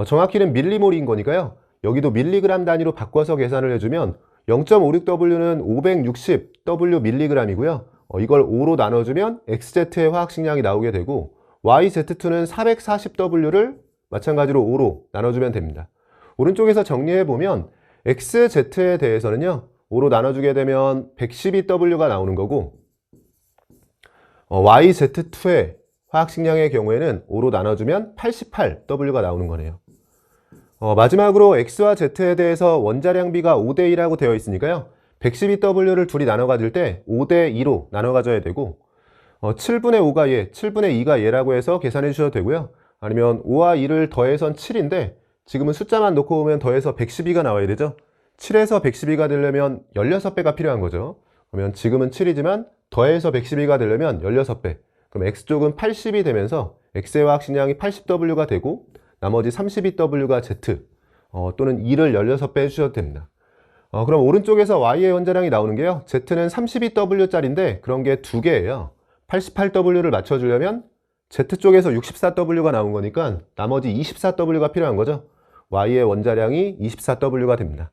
정확히는 밀리몰인 거니까요. 여기도 밀리그램 단위로 바꿔서 계산을 해주면 0.56W는 560W 밀리그램이고요. 이걸 5로 나눠주면 XZ의 화학식량이 나오게 되고 YZ2는 440W를 마찬가지로 5로 나눠주면 됩니다. 오른쪽에서 정리해보면 XZ에 대해서는요. 5로 나눠주게 되면 112W가 나오는 거고 YZ2의 화학식량의 경우에는 5로 나눠주면 88W가 나오는 거네요. 마지막으로 X와 Z에 대해서 원자량비가 5대1하고 되어 있으니까요. 112W를 둘이 나눠 가질 때 5대2로 나눠 가져야 되고 7분의 5가 얘, 7분의 2가 얘라고 해서 계산해 주셔도 되고요. 아니면 5와 2를 더해선 7인데 지금은 숫자만 놓고 보면 더해서 112가 나와야 되죠. 7에서 112가 되려면 16배가 필요한 거죠. 그러면 지금은 7이지만 더해서 112가 되려면 16배. 그럼 X쪽은 80이 되면서 X의 화학식량이 80W가 되고 나머지 32W가 Z 또는 2를 16배 해주셔도 됩니다. 그럼 오른쪽에서 Y의 원자량이 나오는 게요. Z는 32W짜리인데 그런 게 두 개예요. 88W를 맞춰주려면 Z쪽에서 64W가 나온 거니까 나머지 24W가 필요한 거죠. Y의 원자량이 24W가 됩니다.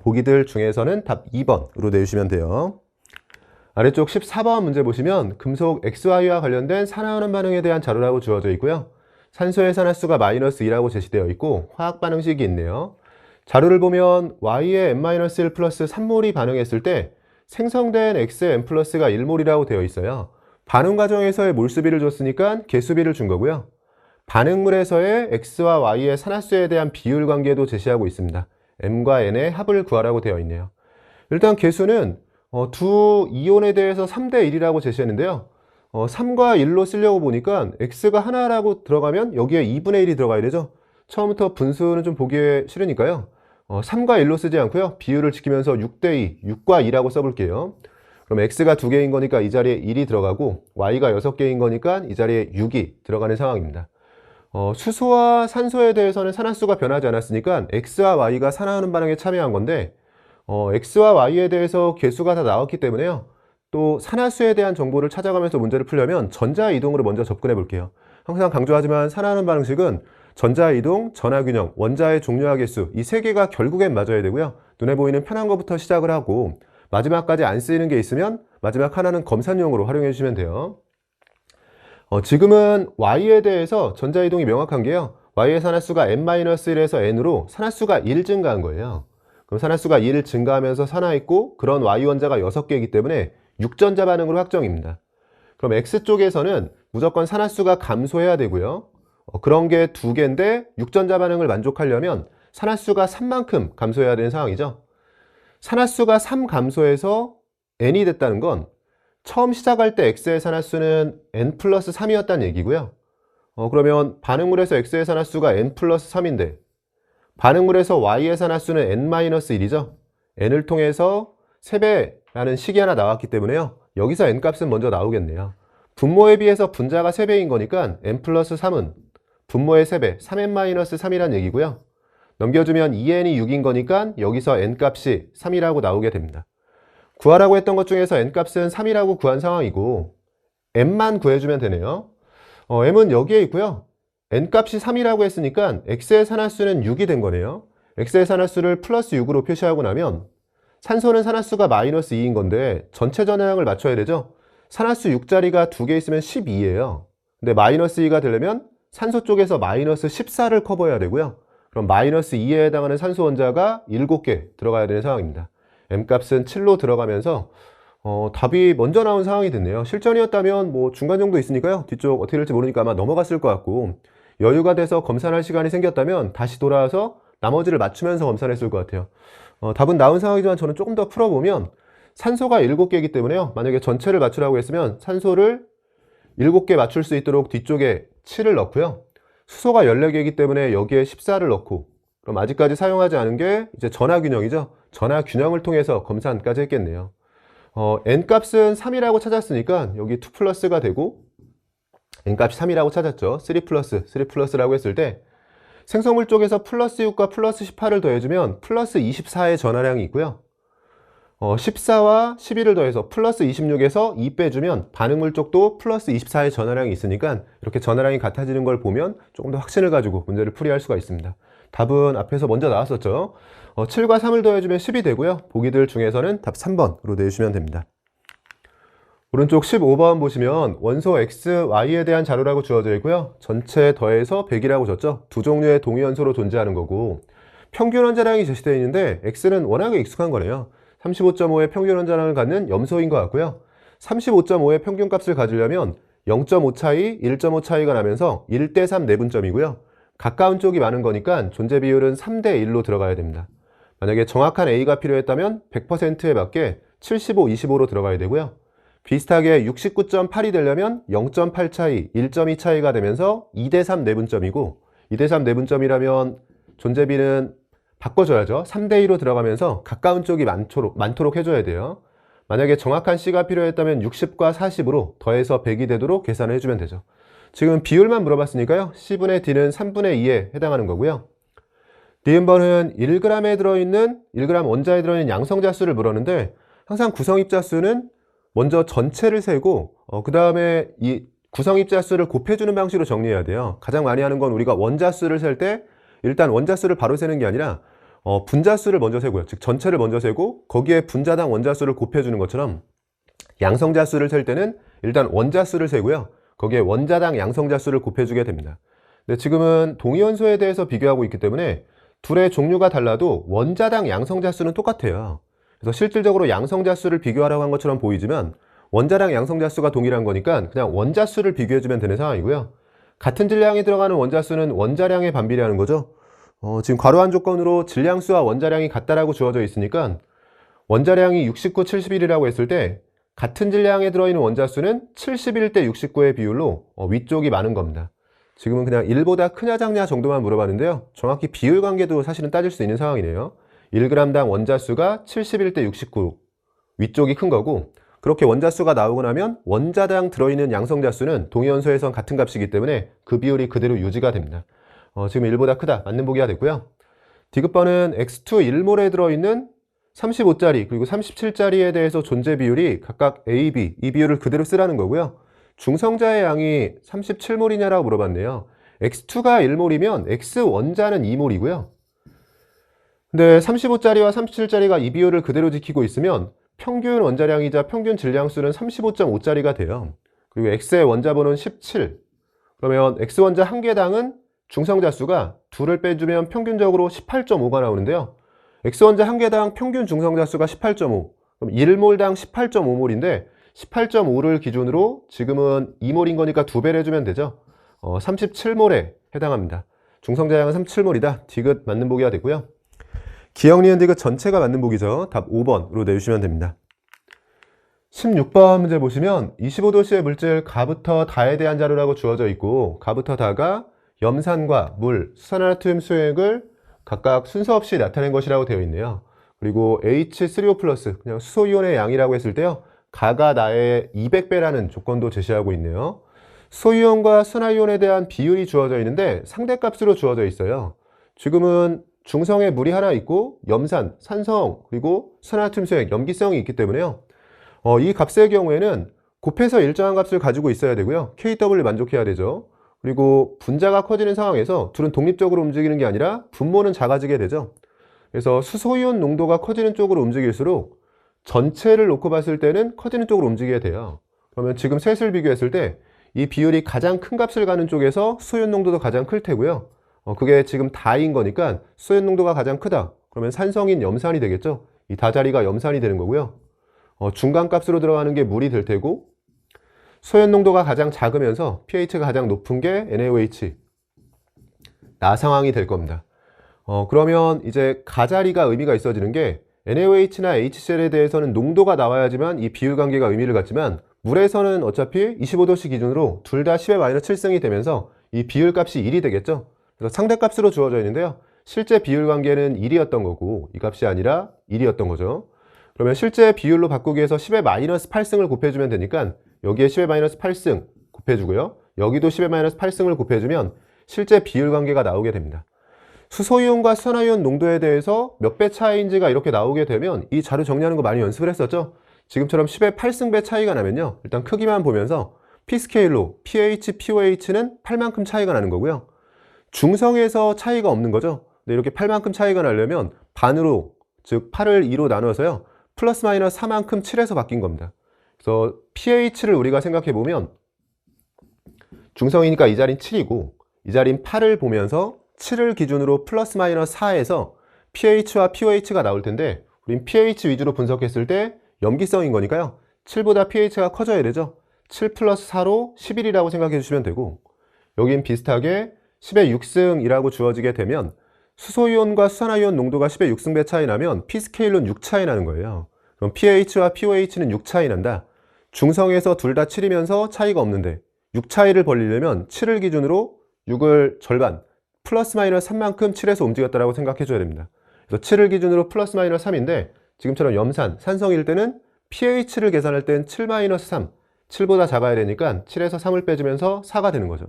보기들 중에서는 답 2번으로 내주시면 돼요. 아래쪽 14번 문제 보시면 금속 XY와 관련된 산화하는 반응에 대한 자료라고 주어져 있고요. 산소의 산화수가 -2라고 제시되어 있고 화학 반응식이 있네요. 자료를 보면 Y의 N-1 플러스 3몰이 반응했을 때 생성된 X의 N 플러스가 1몰이라고 되어 있어요. 반응 과정에서의 몰수비를 줬으니까 개수비를 준 거고요. 반응물에서의 X와 Y의 산화수에 대한 비율 관계도 제시하고 있습니다. M과 N의 합을 구하라고 되어 있네요. 일단 개수는 두 이온에 대해서 3대1이라고 제시했는데요. 3과 1로 쓰려고 보니까 X가 하나라고 들어가면 여기에 2분의 1이 들어가야 되죠. 처음부터 분수는 좀 보기 싫으니까요. 3과 1로 쓰지 않고요. 비율을 지키면서 6대2, 6과 2라고 써볼게요. 그럼 X가 2개인 거니까 이 자리에 1이 들어가고 Y가 6개인 거니까 이 자리에 6이 들어가는 상황입니다. 수소와 산소에 대해서는 산화수가 변하지 않았으니까 X와 Y가 산화하는 반응에 참여한 건데 X와 Y에 대해서 개수가 다 나왔기 때문에요. 또 산화수에 대한 정보를 찾아가면서 문제를 풀려면 전자이동으로 먼저 접근해 볼게요. 항상 강조하지만 산화하는 반응식은 전자이동, 전하균형, 원자의 종료화 개수 이 세 개가 결국엔 맞아야 되고요. 눈에 보이는 편한 것부터 시작을 하고 마지막까지 안 쓰이는 게 있으면 마지막 하나는 검산용으로 활용해 주시면 돼요. 지금은 Y에 대해서 전자이동이 명확한 게요. Y의 산화수가 N-1에서 N으로 산화수가 1 증가한 거예요. 그럼 산화수가 1 증가하면서 산화했고 그런 Y 원자가 6개이기 때문에 6전자 반응으로 확정입니다. 그럼 X쪽에서는 무조건 산화수가 감소해야 되고요. 그런 게 2개인데 6전자 반응을 만족하려면 산화수가 3만큼 감소해야 되는 상황이죠. 산화수가 3 감소해서 N이 됐다는 건 처음 시작할 때 X의 산화수는 N 플러스 3이었다는 얘기고요. 그러면 반응물에서 X의 산화수가 N 플러스 3인데 반응물에서 Y의 산화수는 N-1이죠. N을 통해서 3배라는 식이 하나 나왔기 때문에요. 여기서 N 값은 먼저 나오겠네요. 분모에 비해서 분자가 3배인 거니까 N 플러스 3은 분모의 3배, 3n-3이란 얘기고요. 넘겨주면 2n이 6인 거니까 여기서 n값이 3이라고 나오게 됩니다. 구하라고 했던 것 중에서 n값은 3이라고 구한 상황이고 m만 구해주면 되네요. m은 여기에 있고요. n값이 3이라고 했으니까 x의 산화수는 6이 된 거네요. x의 산화수를 플러스 6으로 표시하고 나면 산소는 산화수가 마이너스 2인 건데 전체 전하량을 맞춰야 되죠. 산화수 6자리가 2개 있으면 12예요. 근데 마이너스 2가 되려면 산소 쪽에서 마이너스 14를 커버해야 되고요. 그럼 마이너스 2에 해당하는 산소 원자가 7개 들어가야 되는 상황입니다. m값은 7로 들어가면서 답이 먼저 나온 상황이 됐네요. 실전이었다면 뭐 중간 정도 있으니까요. 뒤쪽 어떻게 될지 모르니까 아마 넘어갔을 것 같고 여유가 돼서 검산할 시간이 생겼다면 다시 돌아와서 나머지를 맞추면서 검산했을 것 같아요. 답은 나온 상황이지만 저는 조금 더 풀어보면 산소가 7개이기 때문에요. 만약에 전체를 맞추라고 했으면 산소를 7개 맞출 수 있도록 뒤쪽에 7을 넣고요. 수소가 14개이기 때문에 여기에 14를 넣고 그럼 아직까지 사용하지 않은 게 이제 전하균형이죠. 전하균형을 통해서 검산까지 했겠네요. n값은 3이라고 찾았으니까 여기 2 플러스가 되고 n값이 3이라고 찾았죠. 3 플러스라고 했을 때 생성물 쪽에서 플러스 6과 플러스 18을 더해주면 플러스 24의 전하량이 있고요. 14와 11을 더해서 플러스 26에서 2 빼주면 반응물 쪽도 플러스 24의 전하량이 있으니까 이렇게 전하량이 같아지는 걸 보면 조금 더 확신을 가지고 문제를 풀이할 수가 있습니다. 답은 앞에서 먼저 나왔었죠. 7과 3을 더해주면 10이 되고요. 보기들 중에서는 답 3번으로 내주시면 됩니다. 오른쪽 15번 보시면 원소 X, Y에 대한 자료라고 주어져 있고요. 전체 더해서 100이라고 줬죠. 두 종류의 동위원소로 존재하는 거고 평균 원자량이 제시되어 있는데 X는 워낙에 익숙한 거네요. 35.5의 평균 원자량을 갖는 염소인 것 같고요. 35.5의 평균값을 가지려면 0.5 차이, 1.5 차이가 나면서 1대3 내분점이고요. 가까운 쪽이 많은 거니까 존재 비율은 3대 1로 들어가야 됩니다. 만약에 정확한 A가 필요했다면 100%에 맞게 75, 25로 들어가야 되고요. 비슷하게 69.8이 되려면 0.8 차이, 1.2 차이가 되면서 2대3 내분점이고 2대3 내분점이라면 존재비는 바꿔줘야죠. 3대2로 들어가면서 가까운 쪽이 많도록 해줘야 돼요. 만약에 정확한 C가 필요했다면 60과 40으로 더해서 100이 되도록 계산을 해주면 되죠. 지금 비율만 물어봤으니까요. C분의 D는 3분의 2에 해당하는 거고요. 니은번은 1g에 들어있는 1g 원자에 들어있는 양성자수를 물었는데 항상 구성입자수는 먼저 전체를 세고 그 다음에 이 구성입자수를 곱해주는 방식으로 정리해야 돼요. 가장 많이 하는 건 우리가 원자수를 셀 때 일단 원자수를 바로 세는 게 아니라 분자수를 먼저 세고요. 즉 전체를 먼저 세고 거기에 분자당 원자수를 곱해주는 것처럼 양성자수를 셀 때는 일단 원자수를 세고요. 거기에 원자당 양성자수를 곱해주게 됩니다. 근데 지금은 동위원소에 대해서 비교하고 있기 때문에 둘의 종류가 달라도 원자당 양성자수는 똑같아요. 그래서 실질적으로 양성자수를 비교하라고 한 것처럼 보이지만 원자량 양성자수가 동일한 거니까 그냥 원자수를 비교해주면 되는 상황이고요. 같은 질량이 들어가는 원자수는 원자량에 반비례하는 거죠. 지금 괄호한 조건으로 질량수와 원자량이 같다라고 주어져 있으니까 원자량이 69, 71이라고 했을 때 같은 질량에 들어있는 원자수는 71대 69의 비율로 위쪽이 많은 겁니다. 지금은 그냥 1보다 크냐 작냐 정도만 물어봤는데요. 정확히 비율 관계도 사실은 따질 수 있는 상황이네요. 1g당 원자수가 71대 69 위쪽이 큰 거고 그렇게 원자수가 나오고 나면 원자당 들어있는 양성자수는 동위원소에선 같은 값이기 때문에 그 비율이 그대로 유지가 됩니다. 지금 1보다 크다 맞는 보기가 됐고요. 디귿번은 X2 1몰에 들어있는 35짜리 그리고 37짜리에 대해서 존재 비율이 각각 A, B 이 비율을 그대로 쓰라는 거고요. 중성자의 양이 37몰이냐라고 물어봤네요. X2가 1몰이면 X 원자는 2몰이고요. 근데 35짜리와 37짜리가 이 비율을 그대로 지키고 있으면 평균 원자량이자 평균 질량수는 35.5짜리가 돼요. 그리고 X의 원자번호는 17. 그러면 X 원자 한 개당은 중성자수가 2를 빼주면 평균적으로 18.5가 나오는데요. X 원자 한 개당 평균 중성자수가 18.5. 그럼 1몰당 18.5몰인데 18.5를 기준으로 지금은 2몰인 거니까 2배를 해주면 되죠. 37몰에 해당합니다. 중성자량은 37몰이다. 디귿 맞는 보기가 되고요. 기역, 니은, 디귿 전체가 맞는 보기죠. 답 5번으로 내주시면 됩니다. 16번 문제 보시면 25도씨의 물질 가부터 다에 대한 자료라고 주어져 있고 가부터 다가 염산과 물, 수산화나트륨 수액을 각각 순서 없이 나타낸 것이라고 되어 있네요. 그리고 H3O+, 그냥 수소이온의 양이라고 했을 때요. 가가 나의 200배라는 조건도 제시하고 있네요. 수소이온과 순화이온에 대한 비율이 주어져 있는데 상대값으로 주어져 있어요. 지금은 중성에 물이 하나 있고 염산, 산성, 그리고 산화툼수액, 염기성이 있기 때문에요. 이 값의 경우에는 곱해서 일정한 값을 가지고 있어야 되고요. KW를 만족해야 되죠. 그리고 분자가 커지는 상황에서 둘은 독립적으로 움직이는 게 아니라 분모는 작아지게 되죠. 그래서 수소이온 농도가 커지는 쪽으로 움직일수록 전체를 놓고 봤을 때는 커지는 쪽으로 움직여야 돼요. 그러면 지금 셋을 비교했을 때 이 비율이 가장 큰 값을 가는 쪽에서 수소이온 농도도 가장 클 테고요. 그게 지금 다인 거니까 수소이온 농도가 가장 크다. 그러면 산성인 염산이 되겠죠. 이 다자리가 염산이 되는 거고요. 중간 값으로 들어가는 게 물이 될 테고, 수소이온 농도가 가장 작으면서 pH가 가장 높은 게 NaOH, 나상황이 될 겁니다. 그러면 이제 가자리가 의미가 있어지는 게 NaOH나 HCl에 대해서는 농도가 나와야지만 이 비율 관계가 의미를 갖지만 물에서는 어차피 25도씨 기준으로 둘 다 10의 -7승이 되면서 이 비율 값이 1이 되겠죠. 그래서 상대값으로 주어져 있는데요. 실제 비율 관계는 1이었던 거고 이 값이 아니라 1이었던 거죠. 그러면 실제 비율로 바꾸기 위해서 10의 -8승을 곱해주면 되니까 여기에 10의 -8승 곱해주고요. 여기도 10의 -8승을 곱해주면 실제 비율 관계가 나오게 됩니다. 수소이온과 산화이온 농도에 대해서 몇 배 차이인지가 이렇게 나오게 되면 이 자료 정리하는 거 많이 연습을 했었죠. 지금처럼 10의 8승배 차이가 나면요. 일단 크기만 보면서 P스케일로 pH, pOH는 8만큼 차이가 나는 거고요. 중성에서 차이가 없는 거죠. 근데 이렇게 8만큼 차이가 나려면 반으로, 즉 8을 2로 나눠서요. 플러스 마이너스 4만큼 7에서 바뀐 겁니다. 그래서 pH를 우리가 생각해 보면 중성이니까 이 자리는 7이고 이 자리는 8을 보면서 7을 기준으로 플러스 마이너스 4에서 pH와 pOH가 나올 텐데 우린 pH 위주로 분석했을 때 염기성인 거니까요. 7보다 pH가 커져야 되죠. 7 플러스 4로 11이라고 생각해 주시면 되고 여긴 비슷하게 10의 6승이라고 주어지게 되면 수소이온과 수산화이온 농도가 10의 6승배 차이 나면 P스케일로는 6 차이 나는 거예요. 그럼 pH와 pOH는 6 차이 난다. 중성에서 둘 다 7이면서 차이가 없는데 6 차이를 벌리려면 7을 기준으로 6을 절반 플러스 마이너스 3만큼 7에서 움직였다고 생각해 줘야 됩니다. 그래서 7을 기준으로 플러스 마이너스 3인데 지금처럼 염산, 산성일 때는 pH를 계산할 땐 7-3, 7보다 작아야 되니까 7에서 3을 빼주면서 4가 되는 거죠.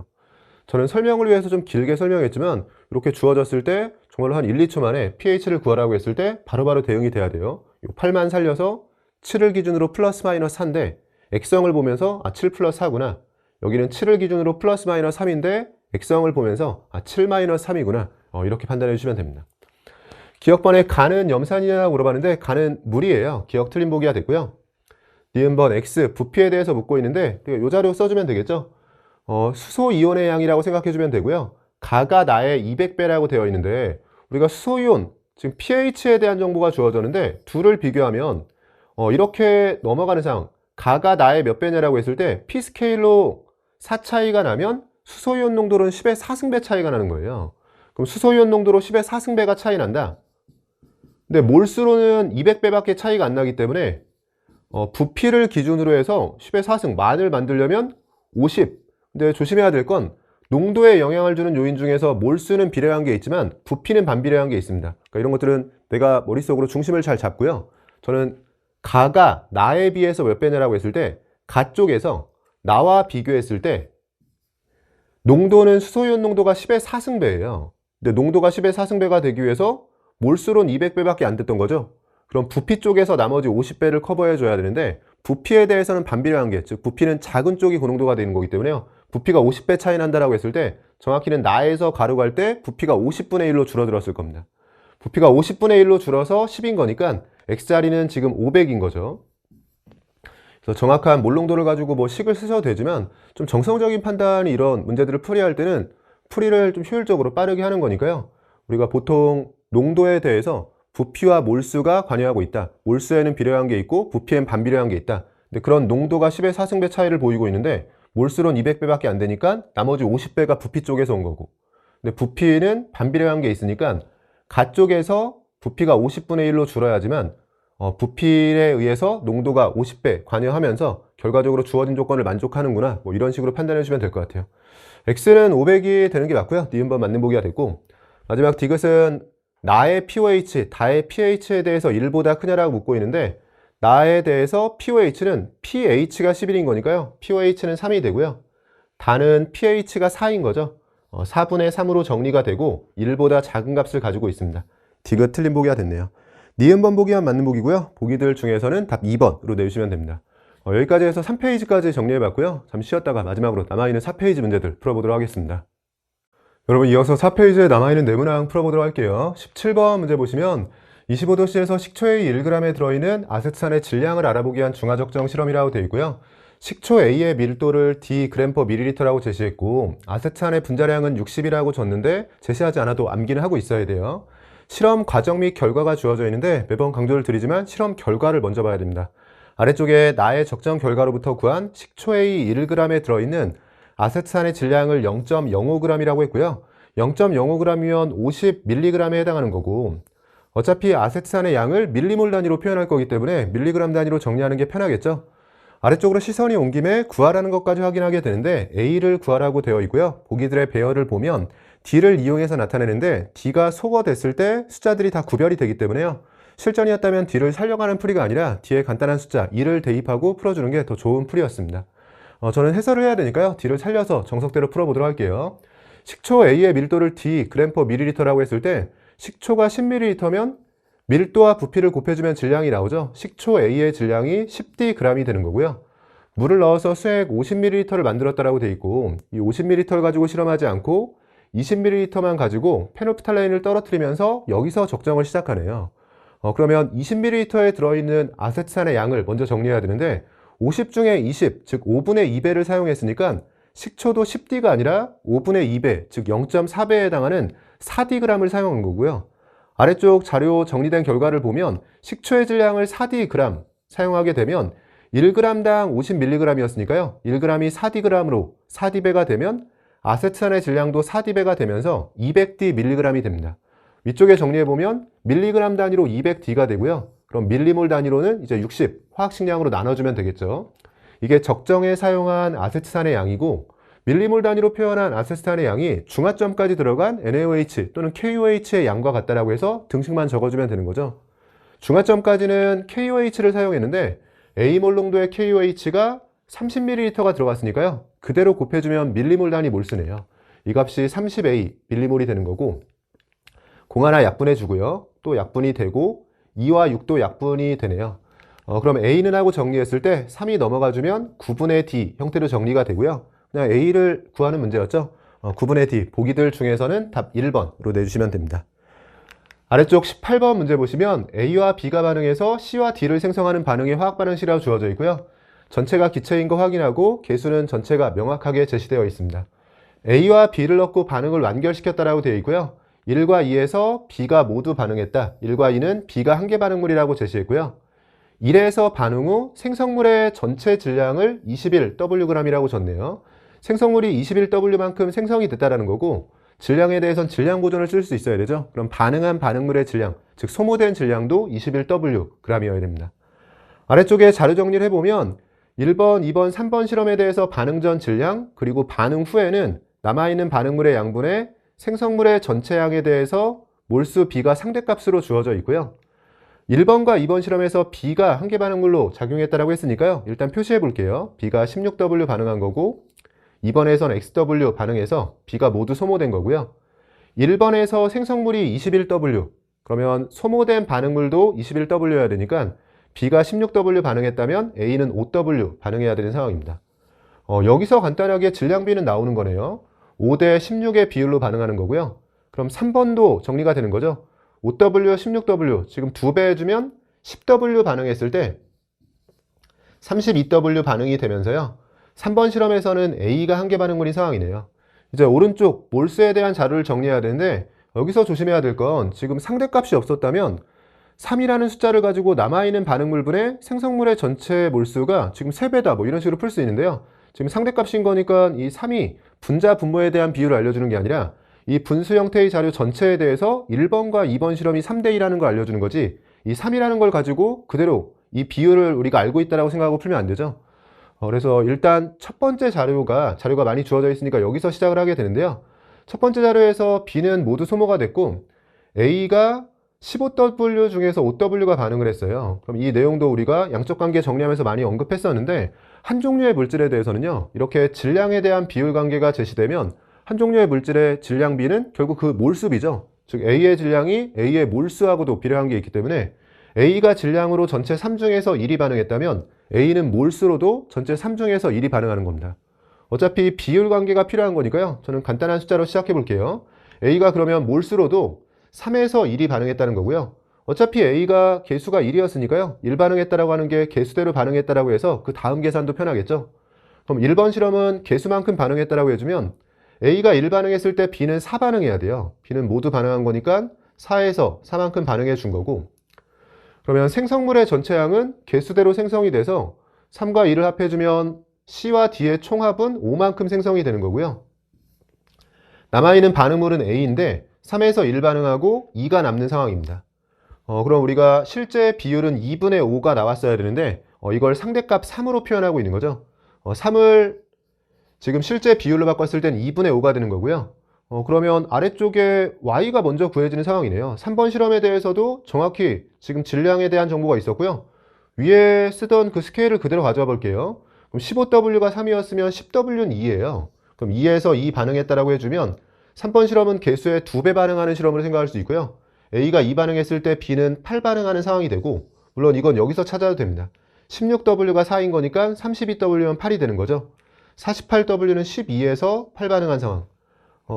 저는 설명을 위해서 좀 길게 설명했지만 이렇게 주어졌을 때 정말로 한 1, 2초 만에 pH를 구하라고 했을 때 바로바로 대응이 돼야 돼요. 8만 살려서 7을 기준으로 플러스 마이너스 4인데 액성을 보면서 7 플러스 4구나. 여기는 7을 기준으로 플러스 마이너스 3인데 액성을 보면서 7 마이너스 3이구나. 이렇게 판단해 주시면 됩니다. 기억번에 간은 염산이냐고 물어봤는데 간은 물이에요. 기억 틀린 보기가 됐고요. 니은번 X, 부피에 대해서 묻고 있는데 이 자료 써주면 되겠죠. 수소이온의 양이라고 생각해 주면 되고요. 가가 나의 200배라고 되어 있는데 우리가 수소이온, 지금 pH에 대한 정보가 주어졌는데 둘을 비교하면 이렇게 넘어가는 상황, 가가 나의 몇 배냐라고 했을 때 P스케일로 4 차이가 나면 수소이온 농도는 10의 4승배 차이가 나는 거예요. 그럼 수소이온 농도로 10의 4승배가 차이 난다. 근데 몰수로는 200배밖에 차이가 안 나기 때문에 부피를 기준으로 해서 10의 4승, 만을 만들려면 50. 근데 조심해야 될 건 농도에 영향을 주는 요인 중에서 몰수는 비례한 게 있지만 부피는 반비례한 게 있습니다. 그러니까 이런 것들은 내가 머릿속으로 중심을 잘 잡고요. 저는 가가 나에 비해서 몇 배냐라고 했을 때 가 쪽에서 나와 비교했을 때 농도는 수소이온 농도가 10의 4승배예요. 근데 농도가 10의 4승배가 되기 위해서 몰수로는 200배밖에 안 됐던 거죠. 그럼 부피 쪽에서 나머지 50배를 커버해 줘야 되는데 부피에 대해서는 반비례한 게, 즉 부피는 작은 쪽이 고농도가 되는 거기 때문에요. 부피가 50배 차이 난다라고 했을 때 정확히는 나에서 가로 갈 때 부피가 50분의 1로 줄어들었을 겁니다. 부피가 50분의 1로 줄어서 10인 거니까 X자리는 지금 500인 거죠. 그래서 정확한 몰농도를 가지고 뭐 식을 쓰셔도 되지만 좀 정성적인 판단이 이런 문제들을 풀이할 때는 풀이를 좀 효율적으로 빠르게 하는 거니까요. 우리가 보통 농도에 대해서 부피와 몰수가 관여하고 있다. 몰수에는 비례한 게 있고 부피엔 반비례한 게 있다. 근데 그런 농도가 10의 4승배 차이를 보이고 있는데 몰수로는 200배밖에 안 되니까 나머지 50배가 부피 쪽에서 온 거고. 근데 부피는 반비례한 게 있으니까 가 쪽에서 부피가 50분의 1로 줄어야지만 부피에 의해서 농도가 50배 관여하면서 결과적으로 주어진 조건을 만족하는구나. 뭐 이런 식으로 판단해 주시면 될 것 같아요. X는 500이 되는 게 맞고요. 니은번 맞는 보기가 됐고 마지막 디귿은 나의 pOH, 다의 pH에 대해서 1보다 크냐라고 묻고 있는데 나에 대해서 pOH는 pH가 11인 거니까요. pOH는 3이 되고요. 다는 pH가 4인 거죠. 4분의 3으로 정리가 되고 1보다 작은 값을 가지고 있습니다. 디귿 틀린 보기가 됐네요. 니은번 보기만 맞는 보기고요. 보기들 중에서는 답 2번으로 내주시면 됩니다. 여기까지 해서 3페이지까지 정리해봤고요. 잠시 쉬었다가 마지막으로 남아있는 4페이지 문제들 풀어보도록 하겠습니다. 여러분, 이어서 4페이지에 남아있는 네모난 풀어보도록 할게요. 17번 문제 보시면 25도씨에서 식초 A 1g에 들어있는 아세트산의 질량을 알아보기 위한 중화적정 실험이라고 되어 있고요. 식초 A의 밀도를 d g/ml라고 제시했고 아세트산의 분자량은 60이라고 줬는데 제시하지 않아도 암기는 하고 있어야 돼요. 실험 과정 및 결과가 주어져 있는데 매번 강조를 드리지만 실험 결과를 먼저 봐야 됩니다. 아래쪽에 나의 적정 결과로부터 구한 식초 A 1g에 들어있는 아세트산의 질량을 0.05g이라고 했고요. 0.05g이면 50mg에 해당하는 거고 어차피 아세트산의 양을 밀리몰 단위로 표현할 거기 때문에 밀리그램 단위로 정리하는 게 편하겠죠. 아래쪽으로 시선이 온 김에 구하라는 것까지 확인하게 되는데 A를 구하라고 되어 있고요. 보기들의 배열을 보면 D를 이용해서 나타내는데 D가 소거됐을 때 숫자들이 다 구별이 되기 때문에요. 실전이었다면 D를 살려가는 풀이가 아니라 D에 간단한 숫자 2를 대입하고 풀어주는 게 더 좋은 풀이였습니다. 저는 해설을 해야 되니까요. D를 살려서 정석대로 풀어보도록 할게요. 식초 A의 밀도를 d g/ml라고 했을 때 식초가 10ml면 밀도와 부피를 곱해주면 질량이 나오죠. 식초 A의 질량이 10dg이 되는 거고요. 물을 넣어서 수액 50ml를 만들었다라고 돼 있고 이 50ml를 가지고 실험하지 않고 20ml만 가지고 페놀프탈레인을 떨어뜨리면서 여기서 적정을 시작하네요. 그러면 20ml에 들어있는 아세트산의 양을 먼저 정리해야 되는데 50 중에 20, 즉 5분의 2배를 사용했으니까 식초도 10D가 아니라 5분의 2배, 즉 0.4배에 해당하는 4Dg을 사용한 거고요. 아래쪽 자료 정리된 결과를 보면 식초의 질량을 4D 사용하게 되면 1g당 50mg이었으니까요. 1g이 4Dg으로 4D배가 되면 아세트산의 질량도 4D배가 되면서 200Dmg이 됩니다. 위쪽에 정리해보면 밀리그램 단위로 200D가 되고요. 그럼 밀리몰 단위로는 이제 60 화학식량으로 나눠주면 되겠죠. 이게 적정에 사용한 아세트산의 양이고 밀리몰 단위로 표현한 아세트산의 양이 중화점까지 들어간 NaOH 또는 KOH의 양과 같다라고 해서 등식만 적어주면 되는 거죠. 중화점까지는 KOH를 사용했는데 A몰 농도의 KOH가 30ml가 들어갔으니까요. 그대로 곱해주면 밀리몰 단위 몰수네요. 이 값이 30A 밀리몰이 되는 거고 공 하나 약분해주고요. 또 약분이 되고 2와 6도 약분이 되네요. 그럼 A는 하고 정리했을 때 3이 넘어가주면 9분의 D 형태로 정리가 되고요. 그냥 A를 구하는 문제였죠. 9분의 D 보기들 중에서는 답 1번으로 내주시면 됩니다. 아래쪽 18번 문제 보시면 A와 B가 반응해서 C와 D를 생성하는 반응이 화학 반응식이라고 주어져 있고요. 전체가 기체인 거 확인하고 개수는 전체가 명확하게 제시되어 있습니다. A와 B를 넣고 반응을 완결시켰다라고 되어 있고요. 1과 2에서 B가 모두 반응했다. 1과 2는 B가 한개 반응물이라고 제시했고요. 1에서 반응 후 생성물의 전체 질량을 21Wg이라고 줬네요. 생성물이 21W만큼 생성이 됐다는 거고 질량에 대해서는 질량 보존을 쓸 수 있어야 되죠. 그럼 반응한 반응물의 질량, 즉 소모된 질량도 21Wg이어야 됩니다. 아래쪽에 자료 정리를 해보면 1번, 2번, 3번 실험에 대해서 반응 전 질량, 그리고 반응 후에는 남아있는 반응물의 양분의 생성물의 전체 양에 대해서 몰수 B가 상대값으로 주어져 있고요. 1번과 2번 실험에서 B가 한개 반응물로 작용했다고 했으니까요. 일단 표시해 볼게요. B가 16W 반응한 거고 2번에선 XW 반응해서 B가 모두 소모된 거고요. 1번에서 생성물이 21W 그러면 소모된 반응물도 21W여야 되니까 B가 16W 반응했다면 A는 5W 반응해야 되는 상황입니다. 여기서 간단하게 질량비는 나오는 거네요. 5대 16의 비율로 반응하는 거고요. 그럼 3번도 정리가 되는 거죠. 5W, 16W 지금 2배 해주면 10W 반응했을 때 32W 반응이 되면서요. 3번 실험에서는 A가 한개 반응물인 상황이네요. 이제 오른쪽 몰수에 대한 자료를 정리해야 되는데 여기서 조심해야 될 건 지금 상대값이 없었다면 3이라는 숫자를 가지고 남아있는 반응물분의 생성물의 전체 몰수가 지금 3배다 뭐 이런 식으로 풀 수 있는데요. 지금 상대값인 거니까 이 3이 분자 분모에 대한 비율을 알려주는 게 아니라 이 분수 형태의 자료 전체에 대해서 1번과 2번 실험이 3대2라는 걸 알려주는 거지 이 3이라는 걸 가지고 그대로 이 비율을 우리가 알고 있다고 생각하고 풀면 안 되죠. 그래서 일단 첫 번째 자료가 많이 주어져 있으니까 여기서 시작을 하게 되는데요. 첫 번째 자료에서 B는 모두 소모가 됐고 A가 15W 중에서 5W가 반응을 했어요. 그럼 이 내용도 우리가 양적 관계 정리하면서 많이 언급했었는데, 한 종류의 물질에 대해서는요, 이렇게 질량에 대한 비율 관계가 제시되면 한 종류의 물질의 질량 B는 결국 그 몰수비죠. 즉 A의 질량이 A의 몰수하고도 비례한 게 있기 때문에 A가 질량으로 전체 3 중에서 1이 반응했다면 A는 몰수로도 전체 3 중에서 1이 반응하는 겁니다. 어차피 비율 관계가 필요한 거니까요. 저는 간단한 숫자로 시작해 볼게요. A가 그러면 몰수로도 3에서 1이 반응했다는 거고요. 어차피 A가 개수가 1이었으니까요. 1 반응했다라고 하는 게 개수대로 반응했다라고 해서 그 다음 계산도 편하겠죠. 그럼 1번 실험은 개수만큼 반응했다라고 해주면 A가 1 반응했을 때 B는 4 반응해야 돼요. B는 모두 반응한 거니까 4에서 4만큼 반응해 준 거고, 그러면 생성물의 전체량은 개수대로 생성이 돼서 3과 2를 합해주면 C와 D의 총합은 5만큼 생성이 되는 거고요. 남아있는 반응물은 A인데 3에서 1 반응하고 2가 남는 상황입니다. 그럼 우리가 실제 비율은 2분의 5가 나왔어야 되는데 이걸 상대값 3으로 표현하고 있는 거죠. 3을 지금 실제 비율로 바꿨을 땐 2분의 5가 되는 거고요. 그러면 아래쪽에 y가 먼저 구해지는 상황이네요. 3번 실험에 대해서도 정확히 지금 질량에 대한 정보가 있었고요. 위에 쓰던 그 스케일을 그대로 가져와 볼게요. 그럼 15W가 3이었으면 10W는 2예요. 그럼 2에서 2 반응했다라고 해주면 3번 실험은 개수의 2배 반응하는 실험으로 생각할 수 있고요. A가 2 반응했을 때 B는 8 반응하는 상황이 되고, 물론 이건 여기서 찾아도 됩니다. 16W가 4인 거니까 32W면 8이 되는 거죠. 48W는 12에서 8 반응한 상황.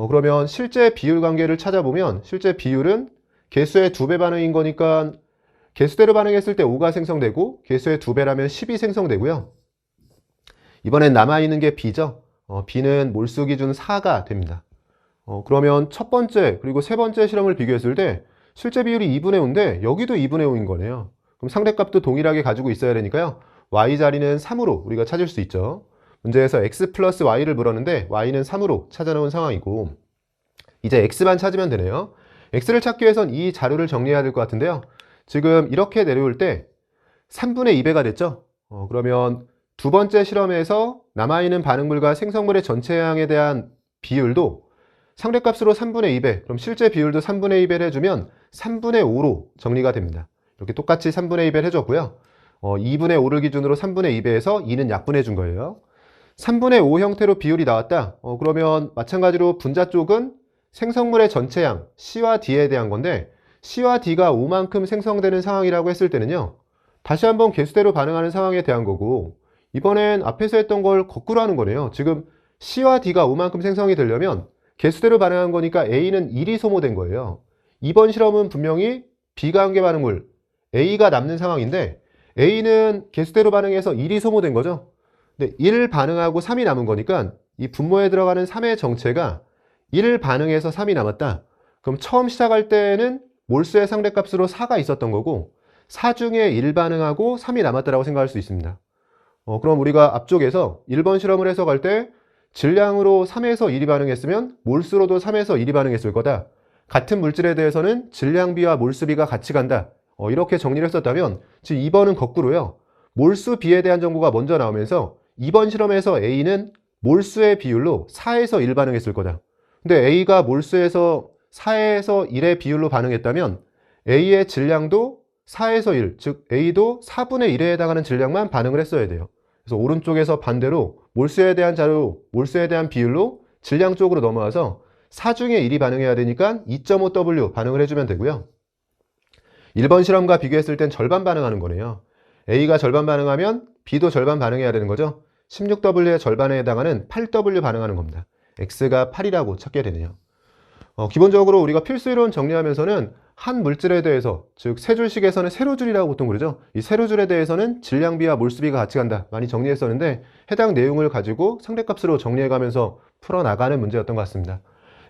그러면 실제 비율 관계를 찾아보면 실제 비율은 개수의 2배 반응인 거니까 개수대로 반응했을 때 5가 생성되고 개수의 2배라면 10이 생성되고요. 이번엔 남아있는 게 B죠. B는 몰수 기준 4가 됩니다. 그러면 첫 번째 그리고 세 번째 실험을 비교했을 때 실제 비율이 2분의 5인데 여기도 2분의 5인 거네요. 그럼 상대값도 동일하게 가지고 있어야 되니까요. y 자리는 3으로 우리가 찾을 수 있죠. 문제에서 x 플러스 y를 물었는데 y는 3으로 찾아놓은 상황이고, 이제 x만 찾으면 되네요. x를 찾기 위해선 이 자료를 정리해야 될 것 같은데요. 지금 이렇게 내려올 때 3분의 2배가 됐죠. 그러면 두 번째 실험에서 남아있는 반응물과 생성물의 전체량에 대한 비율도 상대값으로 3분의 2배, 그럼 실제 비율도 3분의 2배를 해주면 3분의 5로 정리가 됩니다. 이렇게 똑같이 3분의 2배를 해줬고요. 2분의 5를 기준으로 3분의 2배에서 2는 약분해 준 거예요. 3분의 5 형태로 비율이 나왔다. 그러면 마찬가지로 분자 쪽은 생성물의 전체량 C와 D에 대한 건데 C와 D가 5만큼 생성되는 상황이라고 했을 때는요. 다시 한번 개수대로 반응하는 상황에 대한 거고, 이번엔 앞에서 했던 걸 거꾸로 하는 거네요. 지금 C와 D가 5만큼 생성이 되려면 개수대로 반응한 거니까 A는 1이 소모된 거예요. 이번 실험은 분명히 비관계 반응물 A가 남는 상황인데 A는 개수대로 반응해서 1이 소모된 거죠. 근데 1 반응하고 3이 남은 거니까 이 분모에 들어가는 3의 정체가 1 반응해서 3이 남았다. 그럼 처음 시작할 때는 몰수의 상대값으로 4가 있었던 거고 4 중에 1 반응하고 3이 남았다라고 생각할 수 있습니다. 그럼 우리가 앞쪽에서 1번 실험을 해석할 때 질량으로 3에서 1이 반응했으면 몰수로도 3에서 1이 반응했을 거다. 같은 물질에 대해서는 질량비와 몰수비가 같이 간다. 이렇게 정리를 했었다면 지금 2번은 거꾸로요. 몰수비에 대한 정보가 먼저 나오면서 2번 실험에서 A는 몰수의 비율로 4에서 1 반응했을 거다. 근데 A가 몰수에서 4에서 1의 비율로 반응했다면 A의 질량도 4에서 1, 즉 A도 4분의 1에 해당하는 질량만 반응을 했어야 돼요. 그래서 오른쪽에서 반대로 몰수에 대한 자료, 몰수에 대한 비율로 질량 쪽으로 넘어와서 4 중에 1이 반응해야 되니까 2.5W 반응을 해주면 되고요. 1번 실험과 비교했을 땐 절반 반응하는 거네요. A가 절반 반응하면 B도 절반 반응해야 되는 거죠. 16W의 절반에 해당하는 8W 반응하는 겁니다. X가 8이라고 찾게 되네요. 기본적으로 우리가 필수이론 정리하면서는 한 물질에 대해서, 즉 세 줄씩에서는 세로줄이라고 보통 그러죠. 이 세로줄에 대해서는 질량비와 몰수비가 같이 간다 많이 정리했었는데 해당 내용을 가지고 상대값으로 정리해가면서 풀어나가는 문제였던 것 같습니다.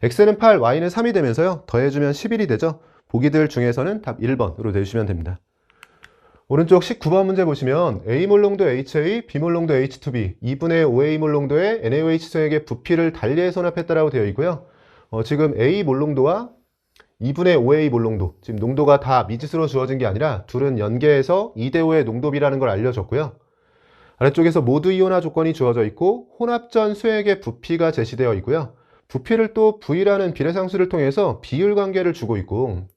X는 8, Y는 3이 되면서요. 더해주면 11이 되죠. 보기들 중에서는 답 1번으로 내주시면 됩니다. 오른쪽 19번 문제 보시면 A몰 농도 HA, B몰 농도 H2B, 2분의 5A몰 농도의 NaOH2에게 부피를 달리해 혼합했다라고 되어 있고요. 지금 A몰 농도와 2분의 5A몰 농도, 지금 농도가 다 미지수로 주어진 게 아니라 둘은 연계해서 2대5의 농도비라는 걸 알려줬고요. 아래쪽에서 모두 이온화 조건이 주어져 있고 혼합전 수액의 부피가 제시되어 있고요. 부피를 또 V라는 비례상수를 통해서 비율 관계를 주고 있고,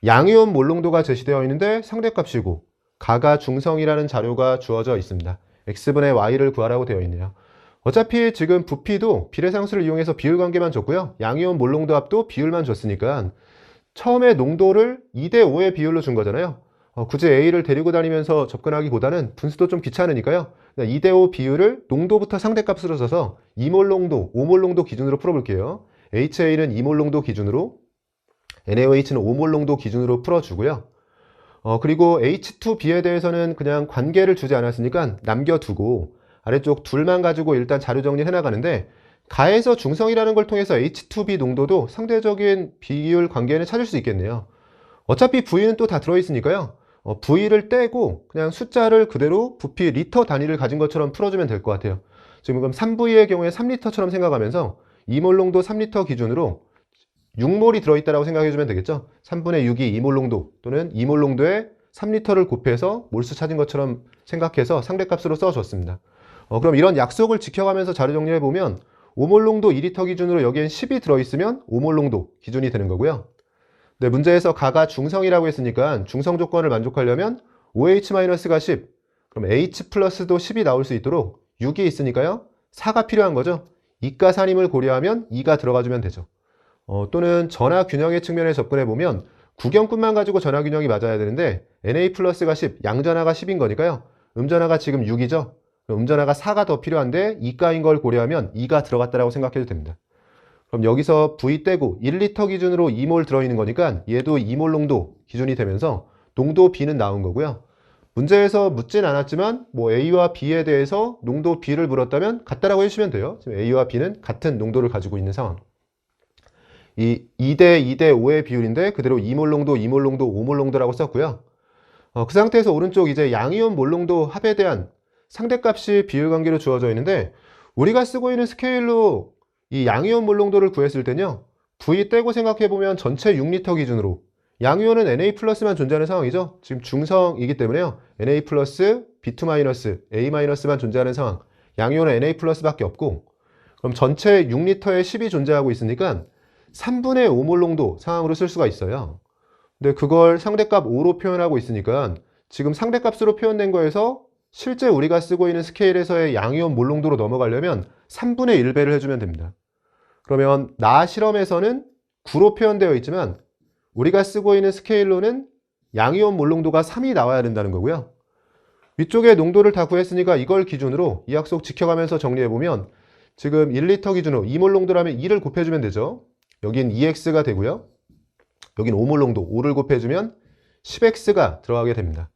양이온 몰롱도가 제시되어 있는데 상대값이고 가가 중성이라는 자료가 주어져 있습니다. x분의 y를 구하라고 되어 있네요. 어차피 지금 부피도 비례상수를 이용해서 비율 관계만 줬고요. 양이온 몰롱도 합도 비율만 줬으니까 처음에 농도를 2대5의 비율로 준 거잖아요. 굳이 A를 데리고 다니면서 접근하기보다는 분수도 좀 귀찮으니까요. 2대5 비율을 농도부터 상대값으로 써서 2몰 농도, 5몰 농도 기준으로 풀어볼게요. HA는 2몰 농도 기준으로, NaOH는 5몰 농도 기준으로 풀어주고요. 그리고 H2B에 대해서는 그냥 관계를 주지 않았으니까 남겨두고 아래쪽 둘만 가지고 일단 자료 정리를 해나가는데 가에서 중성이라는 걸 통해서 H2B 농도도 상대적인 비율 관계는 찾을 수 있겠네요. 어차피 V는 또 다 들어있으니까요. V를 떼고 그냥 숫자를 그대로 부피 리터 단위를 가진 것처럼 풀어주면 될 것 같아요. 지금 그럼 3V의 경우에 3리터처럼 생각하면서 2몰 농도 3리터 기준으로 6몰이 들어있다고 생각해주면 되겠죠. 3분의 6이 2몰 농도 또는 2몰 농도에 3리터를 곱해서 몰수 찾은 것처럼 생각해서 상대값으로 써줬습니다. 그럼 이런 약속을 지켜가면서 자료 정리해보면 5몰 농도 2리터 기준으로 여기엔 10이 들어있으면 5몰 농도 기준이 되는 거고요. 네, 문제에서 가가 중성이라고 했으니까 중성 조건을 만족하려면 OH-가 10, 그럼 H 플러스도 10이 나올 수 있도록 6이 있으니까요. 4가 필요한 거죠. 2가 4님을 고려하면 2가 들어가주면 되죠. 또는 전하균형의 측면에 접근해보면 구경꾼만 가지고 전하균형이 맞아야 되는데 Na 플러스가 10, 양전하가 10인 거니까요. 음전하가 지금 6이죠. 음전하가 4가 더 필요한데 2가인 걸 고려하면 2가 들어갔다라고 생각해도 됩니다. 그럼 여기서 V 떼고 1리터 기준으로 2몰 들어있는 거니까 얘도 2몰 농도 기준이 되면서 농도 B는 나온 거고요. 문제에서 묻진 않았지만 뭐 A와 B에 대해서 농도 B를 물었다면 같다라고 해주시면 돼요. 지금 A와 B는 같은 농도를 가지고 있는 상황. 이 2대 2대 5의 비율인데 그대로 2몰 농도, 2몰 농도, 5몰 농도라고 썼고요. 그 상태에서 오른쪽 이제 양이온 몰농도 합에 대한 상대값이 비율 관계로 주어져 있는데 우리가 쓰고 있는 스케일로 이 양이온 몰농도를 구했을 때는요. V 떼고 생각해보면 전체 6리터 기준으로 양이온은 Na 플러스만 존재하는 상황이죠. 지금 중성이기 때문에요. Na 플러스, B2 마이너스, A 마이너스만 존재하는 상황. 양이온은 Na 플러스밖에 없고 그럼 전체 6리터에 10이 존재하고 있으니까 3분의 5몰 농도 상황으로 쓸 수가 있어요. 근데 그걸 상대값 5로 표현하고 있으니까 지금 상대값으로 표현된 거에서 실제 우리가 쓰고 있는 스케일에서의 양이온 몰농도로 넘어가려면 3분의 1배를 해주면 됩니다. 그러면 나 실험에서는 9로 표현되어 있지만 우리가 쓰고 있는 스케일로는 양이온 몰농도가 3이 나와야 된다는 거고요. 위쪽에 농도를 다 구했으니까 이걸 기준으로 이 약속 지켜가면서 정리해보면 지금 1리터 기준으로 2몰 농도라면 2를 곱해주면 되죠. 여긴 2x가 되고요. 여긴 5몰 농도 5를 곱해주면 10x가 들어가게 됩니다.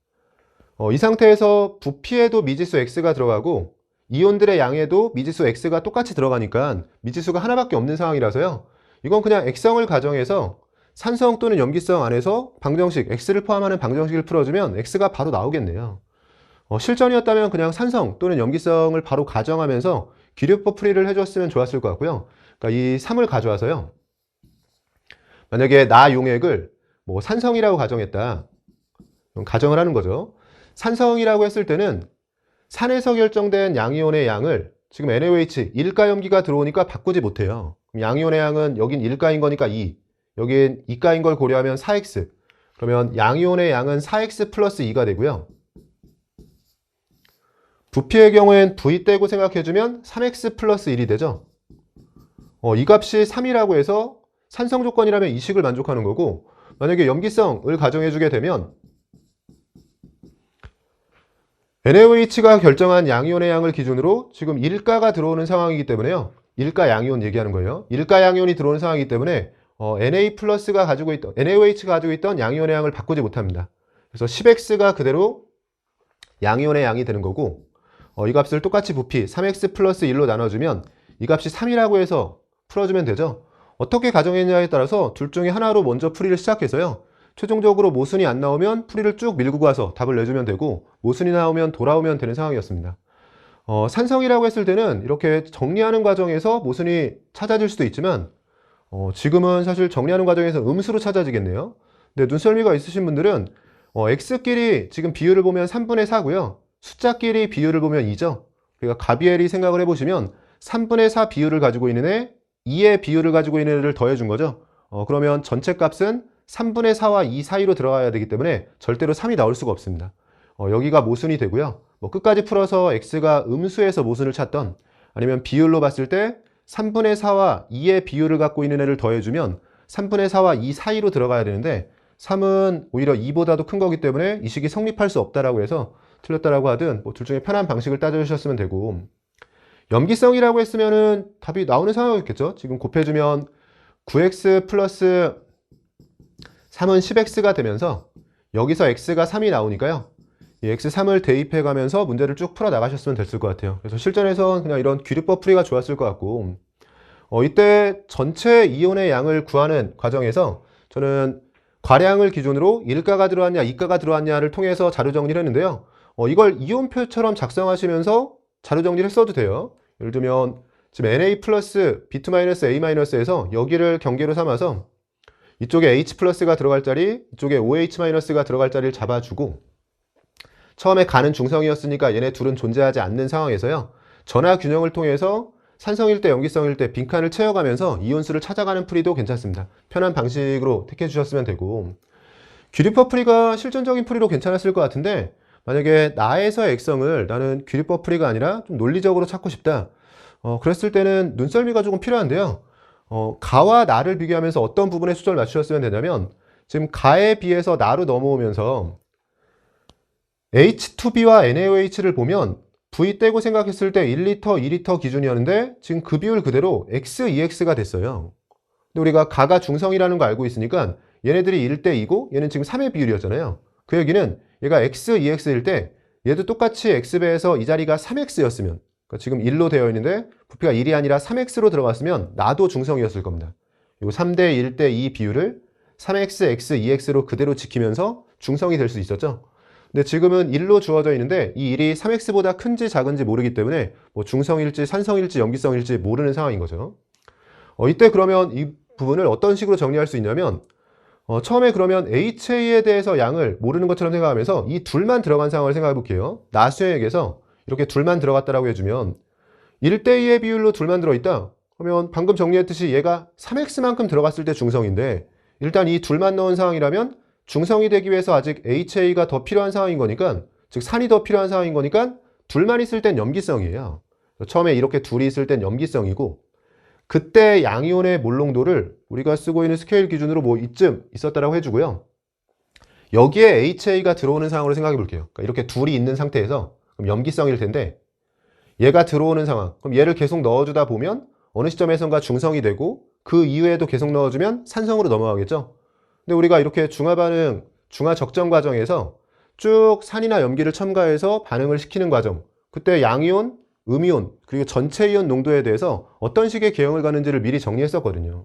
이 상태에서 부피에도 미지수 x가 들어가고 이온들의 양에도 미지수 x가 똑같이 들어가니까 미지수가 하나밖에 없는 상황이라서요. 이건 그냥 액성을 가정해서 산성 또는 염기성 안에서 방정식 x를 포함하는 방정식을 풀어주면 x가 바로 나오겠네요. 실전이었다면 그냥 산성 또는 염기성을 바로 가정하면서 기류법 풀이를 해줬으면 좋았을 것 같고요. 그러니까 이 3을 가져와서요. 만약에 나 용액을 뭐 산성이라고 가정했다. 가정을 하는 거죠. 산성이라고 했을 때는 산에서 결정된 양이온의 양을 지금 NaOH 1가 염기가 들어오니까 바꾸지 못해요. 그럼 양이온의 양은 여긴 1가인 거니까 2, 여긴 2가인 걸 고려하면 4x. 그러면 양이온의 양은 4x 플러스 2가 되고요. 부피의 경우엔 V 떼고 생각해주면 3x 플러스 1이 되죠. 이 값이 3이라고 해서 산성 조건이라면 이 식을 만족하는 거고 만약에 염기성을 가정해주게 되면 NaOH가 결정한 양이온의 양을 기준으로 지금 1가가 들어오는 상황이기 때문에요. 1가 양이온 얘기하는 거예요. 1가 양이온이 들어오는 상황이기 때문에 Na 플러스가 가지고 있던 NaOH가 가지고 있던 양이온의 양을 바꾸지 못합니다. 그래서 10x가 그대로 양이온의 양이 되는 거고 이 값을 똑같이 부피 3x 플러스 1로 나눠주면 이 값이 3이라고 해서 풀어주면 되죠. 어떻게 가정했냐에 따라서 둘 중에 하나로 먼저 풀이를 시작해서요. 최종적으로 모순이 안 나오면 풀이를 쭉 밀고 가서 답을 내주면 되고 모순이 나오면 돌아오면 되는 상황이었습니다. 산성이라고 했을 때는 이렇게 정리하는 과정에서 모순이 찾아질 수도 있지만 지금은 사실 정리하는 과정에서 음수로 찾아지겠네요. 근데 눈썰미가 있으신 분들은 x끼리 지금 비율을 보면 3분의 4고요. 숫자끼리 비율을 보면 2죠. 그러니까 가비엘이 생각을 해보시면 3분의 4 비율을 가지고 있는 애, 2의 비율을 가지고 있는 애를 더해준 거죠. 그러면 전체 값은 3분의 4와 2 사이로 들어가야 되기 때문에 절대로 3이 나올 수가 없습니다. 여기가 모순이 되고요. 뭐 끝까지 풀어서 x가 음수에서 모순을 찾던, 아니면 비율로 봤을 때 3분의 4와 2의 비율을 갖고 있는 애를 더해주면 3분의 4와 2 사이로 들어가야 되는데 3은 오히려 2보다도 큰 거기 때문에 이 식이 성립할 수 없다라고 해서 틀렸다라고 하든 뭐 둘 중에 편한 방식을 따져주셨으면 되고, 염기성이라고 했으면은 답이 나오는 상황이겠죠. 지금 곱해주면 9x 플러스 3은 10x가 되면서 여기서 x가 3이 나오니까요. 이 x3을 대입해 가면서 문제를 쭉 풀어 나가셨으면 됐을 것 같아요. 그래서 실전에선 그냥 이런 귀류법 풀이가 좋았을 것 같고, 이때 전체 이온의 양을 구하는 과정에서 저는 과량을 기준으로 1가가 들어왔냐 2가가 들어왔냐를 통해서 자료 정리를 했는데요. 이걸 이온표처럼 작성하시면서 자료 정리를 했어도 돼요. 예를 들면 지금 Na 플러스 B2-A-에서 여기를 경계로 삼아서 이쪽에 H 플러스가 들어갈 자리, 이쪽에 OH 마이너스가 들어갈 자리를 잡아주고, 처음에 가는 중성이었으니까 얘네 둘은 존재하지 않는 상황에서요, 전하 균형을 통해서 산성일 때, 염기성일 때 빈칸을 채워가면서 이온수를 찾아가는 풀이도 괜찮습니다. 편한 방식으로 택해 주셨으면 되고, 귀류법 풀이가 실전적인 풀이로 괜찮았을 것 같은데, 만약에 나에서의 액성을 나는 귀류법 풀이가 아니라 좀 논리적으로 찾고 싶다, 그랬을 때는 눈썰미가 조금 필요한데요. 가와 나를 비교하면서 어떤 부분에 초점을 맞추셨으면 되냐면, 지금 가에 비해서 나로 넘어오면서 H2B와 NaOH를 보면 V 떼고 생각했을 때 1리터, 2리터 기준이었는데 지금 그 비율 그대로 X2X가 됐어요. 근데 우리가 가가 중성이라는 거 알고 있으니까 얘네들이 1대 2고 얘는 지금 3의 비율이었잖아요. 그 얘기는 얘가 X2X일 때 얘도 똑같이 X배에서 이 자리가 3X였으면, 그러니까 지금 1로 되어 있는데 부피가 1이 아니라 3X로 들어갔으면 나도 중성이었을 겁니다. 이 3대 1대 2 비율을 3X, X, 2X로 그대로 지키면서 중성이 될 수 있었죠. 근데 지금은 1로 주어져 있는데 이 1이 3x보다 큰지 작은지 모르기 때문에 뭐 중성일지 산성일지 염기성일지 모르는 상황인 거죠. 이때 그러면 이 부분을 어떤 식으로 정리할 수 있냐면, 처음에 그러면 HA에 대해서 양을 모르는 것처럼 생각하면서 이 둘만 들어간 상황을 생각해 볼게요. 나수액에서 이렇게 둘만 들어갔다라고 해주면 1대2의 비율로 둘만 들어있다. 그러면 방금 정리했듯이 얘가 3x만큼 들어갔을 때 중성인데, 일단 이 둘만 넣은 상황이라면 중성이 되기 위해서 아직 HA가 더 필요한 상황인 거니까, 즉 산이 더 필요한 상황인 거니까 둘만 있을 땐 염기성이에요. 처음에 이렇게 둘이 있을 땐 염기성이고, 그때 양이온의 몰농도를 우리가 쓰고 있는 스케일 기준으로 뭐 이쯤 있었다라고 해주고요. 여기에 HA가 들어오는 상황으로 생각해 볼게요. 그러니까 이렇게 둘이 있는 상태에서 그럼 염기성일 텐데, 얘가 들어오는 상황, 그럼 얘를 계속 넣어주다 보면 어느 시점에선가 중성이 되고 그 이후에도 계속 넣어주면 산성으로 넘어가겠죠. 근데 우리가 이렇게 중화반응, 중화적정 과정에서 쭉 산이나 염기를 첨가해서 반응을 시키는 과정, 그때 양이온, 음이온, 그리고 전체 이온 농도에 대해서 어떤 식의 개형을 가는지를 미리 정리했었거든요.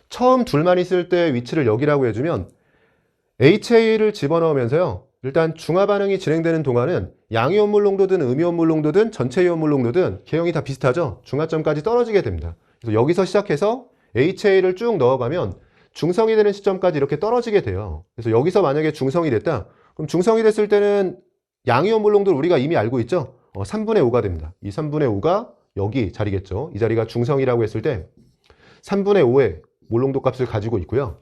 처음 둘만 있을 때 위치를 여기라고 해주면 HA를 집어넣으면서요, 일단 중화반응이 진행되는 동안은 양이온물 농도든 음이온물 농도든 전체 이온물 농도든 개형이 다 비슷하죠. 중화점까지 떨어지게 됩니다. 그래서 여기서 시작해서 HA를 쭉 넣어가면 중성이 되는 시점까지 이렇게 떨어지게 돼요. 그래서 여기서 만약에 중성이 됐다, 그럼 중성이 됐을 때는 양이온 물농도를 우리가 이미 알고 있죠. 3분의 5가 됩니다. 이 3분의 5가 여기 자리겠죠. 이 자리가 중성이라고 했을 때 3분의 5의 몰농도 값을 가지고 있고요.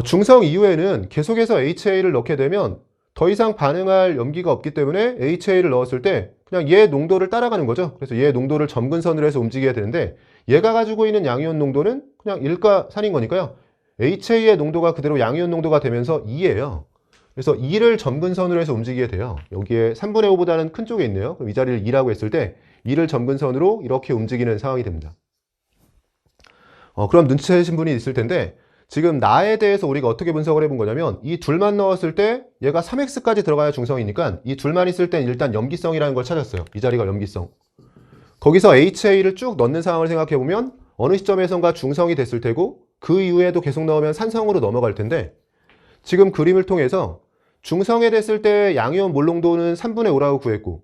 중성 이후에는 계속해서 HA를 넣게 되면 더 이상 반응할 염기가 없기 때문에 HA를 넣었을 때 그냥 얘 농도를 따라가는 거죠. 그래서 얘 농도를 점근선으로 해서 움직여야 되는데, 얘가 가지고 있는 양이온 농도는 그냥 1가 산인 거니까요. HA의 농도가 그대로 양이온 농도가 되면서 2예요. 그래서 2를 점근선으로 해서 움직이게 돼요. 여기에 3분의 5보다는 큰 쪽에 있네요. 그럼 이 자리를 2라고 했을 때 2를 점근선으로 이렇게 움직이는 상황이 됩니다. 그럼 눈치채신 분이 있을 텐데, 지금 나에 대해서 우리가 어떻게 분석을 해본 거냐면, 이 둘만 넣었을 때 얘가 3x까지 들어가야 중성이니까 이 둘만 있을 땐 일단 염기성이라는 걸 찾았어요. 이 자리가 염기성. 거기서 HA를 쭉 넣는 상황을 생각해 보면 어느 시점에선가 중성이 됐을 테고 그 이후에도 계속 넣으면 산성으로 넘어갈 텐데, 지금 그림을 통해서 중성에 됐을 때 양이온 몰농도는 3분의 5라고 구했고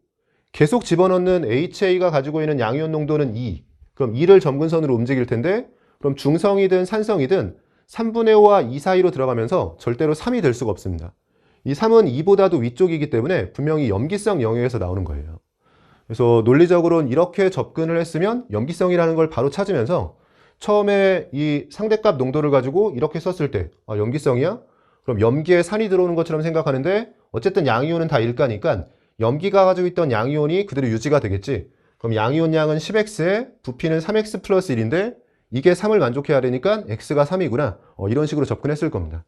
계속 집어넣는 HA가 가지고 있는 양이온 농도는 2. 그럼 2를 점근선으로 움직일 텐데, 그럼 중성이든 산성이든 3분의 5와 2 사이로 들어가면서 절대로 3이 될 수가 없습니다. 이 3은 2보다도 위쪽이기 때문에 분명히 염기성 영역에서 나오는 거예요. 그래서 논리적으로는 이렇게 접근을 했으면 염기성이라는 걸 바로 찾으면서 처음에 이 상대값 농도를 가지고 이렇게 썼을 때 염기성이야? 그럼 염기에 산이 들어오는 것처럼 생각하는데 어쨌든 양이온은 다 일가니까 염기가 가지고 있던 양이온이 그대로 유지가 되겠지. 그럼 양이온 양은 10x에 부피는 3x 플러스 1인데 이게 3을 만족해야 되니까 x가 3이구나. 이런 식으로 접근했을 겁니다.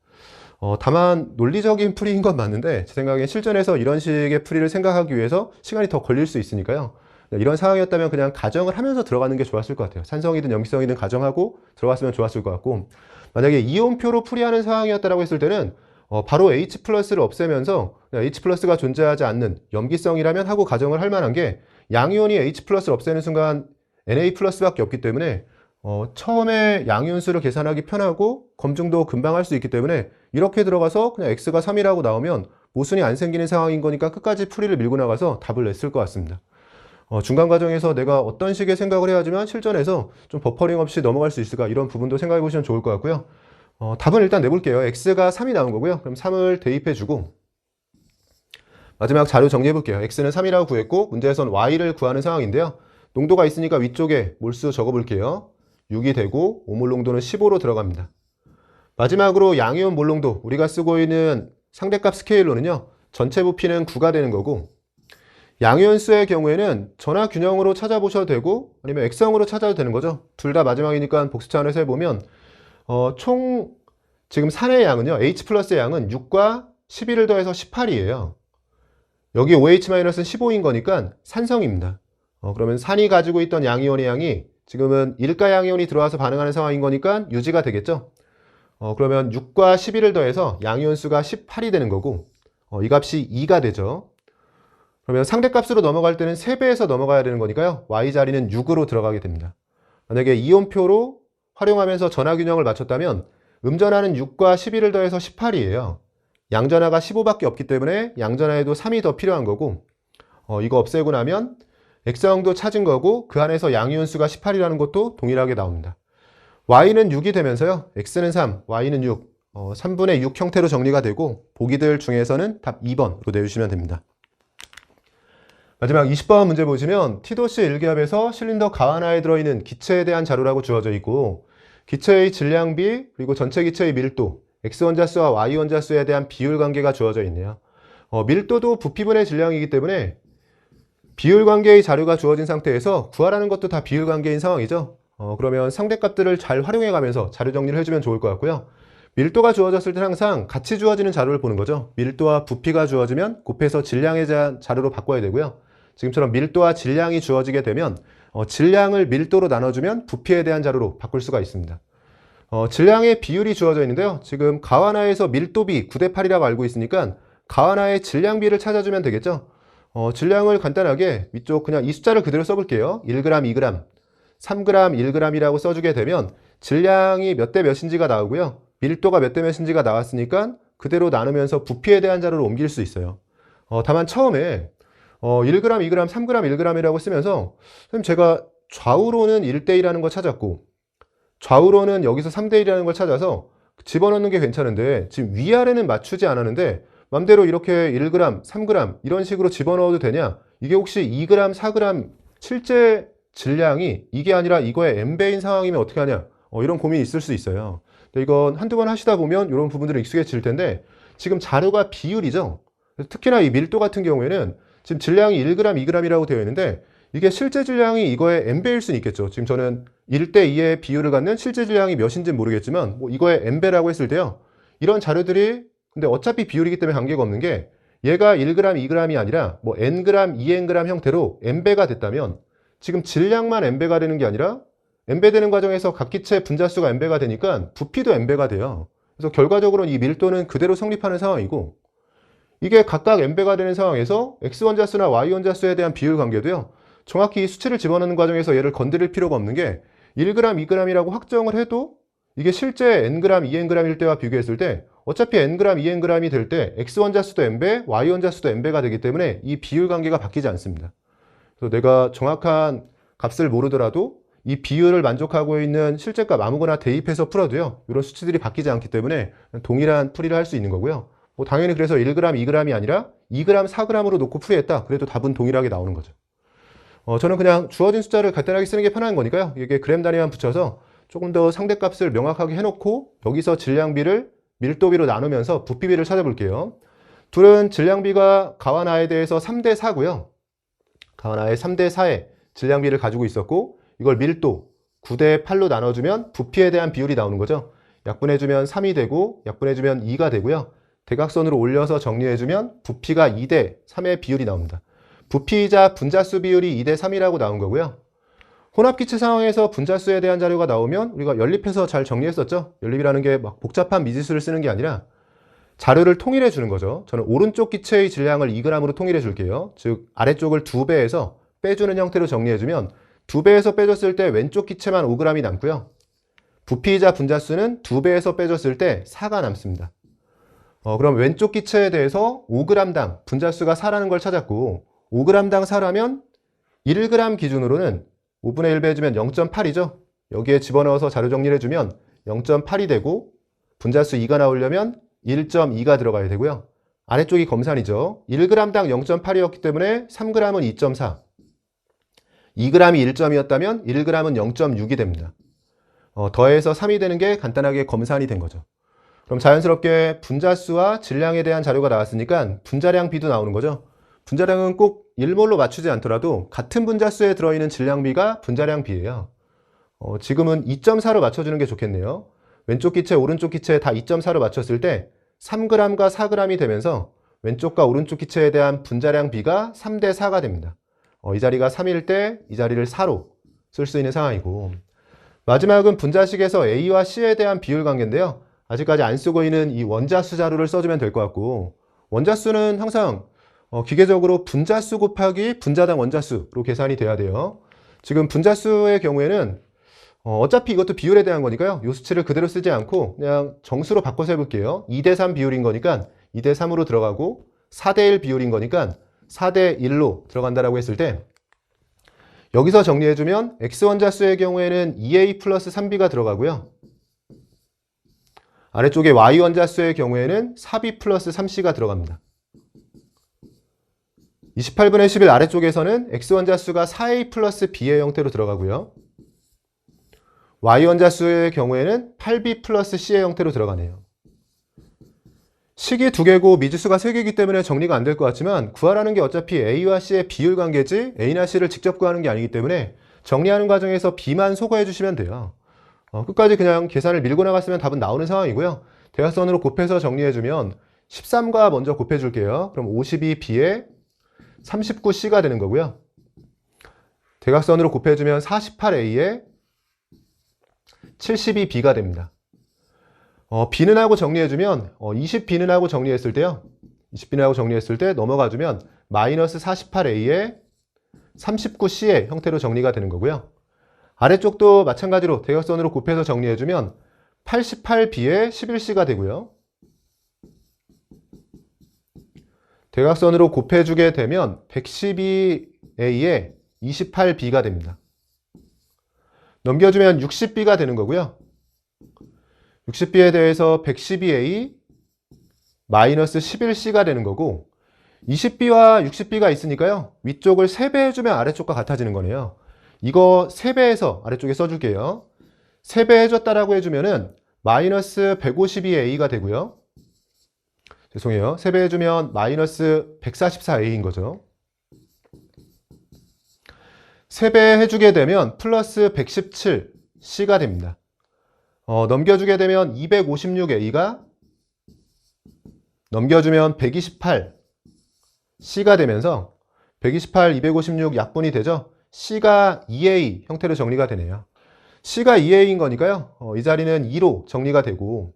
다만 논리적인 풀이인 건 맞는데 제 생각엔 실전에서 이런 식의 풀이를 생각하기 위해서 시간이 더 걸릴 수 있으니까요. 이런 상황이었다면 그냥 가정을 하면서 들어가는 게 좋았을 것 같아요. 산성이든 염기성이든 가정하고 들어갔으면 좋았을 것 같고, 만약에 이온표로 풀이하는 상황이었다고 했을 때는 바로 H 플러스를 없애면서 H 플러스가 존재하지 않는 염기성이라면 하고 가정을 할 만한 게 양이온이 H 플러스를 없애는 순간 Na 플러스밖에 없기 때문에 처음에 양이온수를 계산하기 편하고 검증도 금방 할 수 있기 때문에 이렇게 들어가서 그냥 X가 3이라고 나오면 모순이 안 생기는 상황인 거니까 끝까지 풀이를 밀고 나가서 답을 냈을 것 같습니다. 중간 과정에서 내가 어떤 식의 생각을 해야지만 실전에서 좀 버퍼링 없이 넘어갈 수 있을까, 이런 부분도 생각해 보시면 좋을 것 같고요. 답은 일단 내볼게요. X가 3이 나온 거고요. 그럼 3을 대입해 주고 마지막 자료 정리해 볼게요. X는 3이라고 구했고 문제에선 Y를 구하는 상황인데요. 농도가 있으니까 위쪽에 몰수 적어 볼게요. 6이 되고 오몰 농도는 15로 들어갑니다. 마지막으로 양이온 몰 농도, 우리가 쓰고 있는 상대값 스케일로는요, 전체 부피는 9가 되는 거고, 양이온수의 경우에는 전화 균형으로 찾아보셔도 되고 아니면 액성으로 찾아도 되는 거죠. 둘 다 마지막이니까 복수 차원에서 해보면 총 지금 산의 양은요, H 플러스의 양은 6과 11을 더해서 18이에요. 여기 OH-는 15인 거니까 산성입니다. 그러면 산이 가지고 있던 양이온의 양이 지금은 일가 양이온이 들어와서 반응하는 상황인 거니까 유지가 되겠죠. 그러면 6과 11을 더해서 양이온 수가 18이 되는 거고, 이 값이 2가 되죠. 그러면 상대값으로 넘어갈 때는 3배에서 넘어가야 되는 거니까요, Y 자리는 6으로 들어가게 됩니다. 만약에 이온표로 활용하면서 전화균형을 맞췄다면 음전하는 6과 11을 더해서 18이에요. 양전하가 15밖에 없기 때문에 양전하에도 3이 더 필요한 거고, 이거 없애고 나면 액성도 찾은 거고 그 안에서 양이온수가 18이라는 것도 동일하게 나옵니다. Y는 6이 되면서요, X는 3, Y는 6, 3분의 6 형태로 정리가 되고 보기들 중에서는 답 2번으로 내주시면 됩니다. 마지막 20번 문제 보시면 T도시 1기압에서 실린더 가하나에 들어있는 기체에 대한 자료라고 주어져 있고, 기체의 질량비 그리고 전체 기체의 밀도, X원자수와 Y원자수에 대한 비율 관계가 주어져 있네요. 밀도도 부피분의 질량이기 때문에 비율 관계의 자료가 주어진 상태에서 구하라는 것도 다 비율 관계인 상황이죠. 그러면 상대값들을 잘 활용해 가면서 자료 정리를 해주면 좋을 것 같고요. 밀도가 주어졌을 때 항상 같이 주어지는 자료를 보는 거죠. 밀도와 부피가 주어지면 곱해서 질량에 대한 자료로 바꿔야 되고요. 지금처럼 밀도와 질량이 주어지게 되면 질량을 밀도로 나눠주면 부피에 대한 자료로 바꿀 수가 있습니다. 질량의 비율이 주어져 있는데요. 지금 가하나에서 밀도비 9대 8이라고 알고 있으니까 가하나의 질량비를 찾아주면 되겠죠. 질량을 간단하게 위쪽 그냥 이 숫자를 그대로 써볼게요. 1g, 2g, 3g, 1g이라고 써주게 되면 질량이 몇 대 몇인지가 나오고요. 밀도가 몇 대 몇인지가 나왔으니까 그대로 나누면서 부피에 대한 자료로 옮길 수 있어요. 다만 처음에 1g, 2g, 3g, 1g이라고 쓰면서 선생님 제가 좌우로는 1대1이라는 걸 찾았고 좌우로는 여기서 3대1이라는 걸 찾아서 집어넣는 게 괜찮은데 지금 위아래는 맞추지 않았는데 맘대로 이렇게 1g, 3g 이런 식으로 집어넣어도 되냐? 이게 혹시 2g, 4g 실제 질량이 이게 아니라 이거의 n배인 상황이면 어떻게 하냐? 이런 고민이 있을 수 있어요. 근데 이건 한두 번 하시다 보면 이런 부분들은 익숙해질 텐데 지금 자료가 비율이죠. 특히나 이 밀도 같은 경우에는 지금 질량이 1g, 2g이라고 되어 있는데 이게 실제 질량이 이거의 n배일 수는 있겠죠. 지금 저는 1대2의 비율을 갖는 실제 질량이 몇인지는 모르겠지만 뭐 이거의 n배라고 했을 때요. 이런 자료들이 근데 어차피 비율이기 때문에 관계가 없는 게 얘가 1g, 2g이 아니라 뭐 ng, 2ng 형태로 n배가 됐다면 지금 질량만 n배가 되는 게 아니라 n배 되는 과정에서 각 기체 분자수가 n배가 되니까 부피도 n배가 돼요. 그래서 결과적으로 이 밀도는 그대로 성립하는 상황이고 이게 각각 n배가 되는 상황에서 X원자수나 Y원자수에 대한 비율 관계도요. 정확히 이 수치를 집어넣는 과정에서 얘를 건드릴 필요가 없는 게 1g, 2g이라고 확정을 해도 이게 실제 ng, 2ng일 때와 비교했을 때 어차피 ng, 2ng이 될 때 X원자수도 n배, Y원자수도 n배가 되기 때문에 이 비율 관계가 바뀌지 않습니다. 그래서 내가 정확한 값을 모르더라도 이 비율을 만족하고 있는 실제값 아무거나 대입해서 풀어도요. 이런 수치들이 바뀌지 않기 때문에 동일한 풀이를 할 수 있는 거고요. 뭐 당연히 그래서 1g, 2g이 아니라 2g, 4g으로 놓고 풀이했다. 그래도 답은 동일하게 나오는 거죠. 저는 그냥 주어진 숫자를 간단하게 쓰는 게 편한 거니까요. 이게 그램 단위만 붙여서 조금 더 상대값을 명확하게 해놓고 여기서 질량비를 밀도비로 나누면서 부피비를 찾아볼게요. 둘은 질량비가 가와나에 대해서 3대 4고요. 가와나의 3대 4의 질량비를 가지고 있었고 이걸 밀도 9대 8로 나눠주면 부피에 대한 비율이 나오는 거죠. 약분해주면 3이 되고 약분해주면 2가 되고요. 대각선으로 올려서 정리해주면 부피가 2대 3의 비율이 나옵니다. 부피이자 분자수 비율이 2대 3이라고 나온 거고요. 혼합기체 상황에서 분자수에 대한 자료가 나오면 우리가 연립해서 잘 정리했었죠. 연립이라는 게 막 복잡한 미지수를 쓰는 게 아니라 자료를 통일해 주는 거죠. 저는 오른쪽 기체의 질량을 2g으로 통일해 줄게요. 즉 아래쪽을 2배에서 빼주는 형태로 정리해주면 2배에서 빼줬을 때 왼쪽 기체만 5g이 남고요. 부피이자 분자수는 2배에서 빼줬을 때 4가 남습니다. 그럼 왼쪽 기체에 대해서 5g당 분자수가 4라는 걸 찾았고 5g당 4라면 1g 기준으로는 5분의 1 빼주면 0.8이죠. 여기에 집어넣어서 자료 정리를 해주면 0.8이 되고 분자수 2가 나오려면 1.2가 들어가야 되고요. 아래쪽이 검산이죠. 1g당 0.8이었기 때문에 3g은 2.4, 2g이 1점이었다면 1g은 0.6이 됩니다. 더해서 3이 되는 게 간단하게 검산이 된 거죠. 그럼 자연스럽게 분자수와 질량에 대한 자료가 나왔으니까 분자량 비도 나오는 거죠. 분자량은 꼭 1몰로 맞추지 않더라도 같은 분자수에 들어있는 질량비가 분자량 비예요. 지금은 2.4로 맞춰주는 게 좋겠네요. 왼쪽 기체, 오른쪽 기체 다 2.4로 맞췄을 때 3g과 4g이 되면서 왼쪽과 오른쪽 기체에 대한 분자량 비가 3대 4가 됩니다. 이 자리가 3일 때 이 자리를 4로 쓸 수 있는 상황이고, 마지막은 분자식에서 A와 C에 대한 비율 관계인데요. 아직까지 안 쓰고 있는 이 원자수 자료를 써주면 될 것 같고, 원자수는 항상 기계적으로 분자수 곱하기 분자당 원자수로 계산이 돼야 돼요. 지금 분자수의 경우에는 어차피 이것도 비율에 대한 거니까요. 요 수치를 그대로 쓰지 않고 그냥 정수로 바꿔서 해볼게요. 2대 3 비율인 거니까 2대 3으로 들어가고 4대 1 비율인 거니까 4대 1로 들어간다라고 했을 때 여기서 정리해주면 X원자수의 경우에는 2A 플러스 3B가 들어가고요. 아래쪽에 Y원자수의 경우에는 4B 플러스 3C가 들어갑니다. 28분의 11 아래쪽에서는 X원자수가 4A 플러스 B의 형태로 들어가고요. Y원자수의 경우에는 8B 플러스 C의 형태로 들어가네요. 식이 2개고 미지수가 3개이기 때문에 정리가 안 될 것 같지만 구하라는 게 어차피 A와 C의 비율 관계지 A나 C를 직접 구하는 게 아니기 때문에 정리하는 과정에서 B만 소거해 주시면 돼요. 끝까지 그냥 계산을 밀고 나갔으면 답은 나오는 상황이고요. 대각선으로 곱해서 정리해주면 13과 먼저 곱해줄게요. 그럼 52B에 39C가 되는 거고요. 대각선으로 곱해주면 48A에 72B가 됩니다. B는 하고 정리해주면 20B는 하고 정리했을 때요. 20B는 하고 정리했을 때 넘어가주면 마이너스 48A에 39C의 형태로 정리가 되는 거고요. 아래쪽도 마찬가지로 대각선으로 곱해서 정리해주면 88B에 11C가 되고요. 대각선으로 곱해주게 되면 112A에 28B가 됩니다. 넘겨주면 60B가 되는 거고요. 60B에 대해서 112A 마이너스 11C가 되는 거고 20B와 60B가 있으니까요. 위쪽을 3배 해주면 아래쪽과 같아지는 거네요. 이거 3배해서 아래쪽에 써줄게요. 3배 해줬다라고 해주면은 마이너스 152A가 되고요. 죄송해요. 3배 해주면 마이너스 144A인 거죠. 3배 해주게 되면 플러스 117C가 됩니다. 넘겨주게 되면 256A가 넘겨주면 128C가 되면서 128, 256 약분이 되죠. C가 2A 형태로 정리가 되네요. C가 2A인 거니까요. 이 자리는 2로 정리가 되고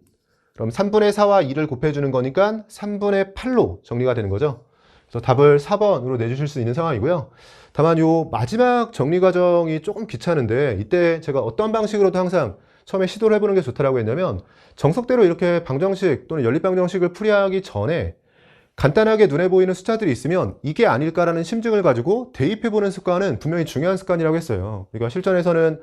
그럼 3분의 4와 2를 곱해주는 거니까 3분의 8로 정리가 되는 거죠. 그래서 답을 4번으로 내주실 수 있는 상황이고요. 다만 요 마지막 정리 과정이 조금 귀찮은데 이때 제가 어떤 방식으로도 항상 처음에 시도를 해보는 게 좋다라고 했냐면 정석대로 이렇게 방정식 또는 연립방정식을 풀이하기 전에 간단하게 눈에 보이는 숫자들이 있으면 이게 아닐까라는 심증을 가지고 대입해보는 습관은 분명히 중요한 습관이라고 했어요. 그러니까 실전에서는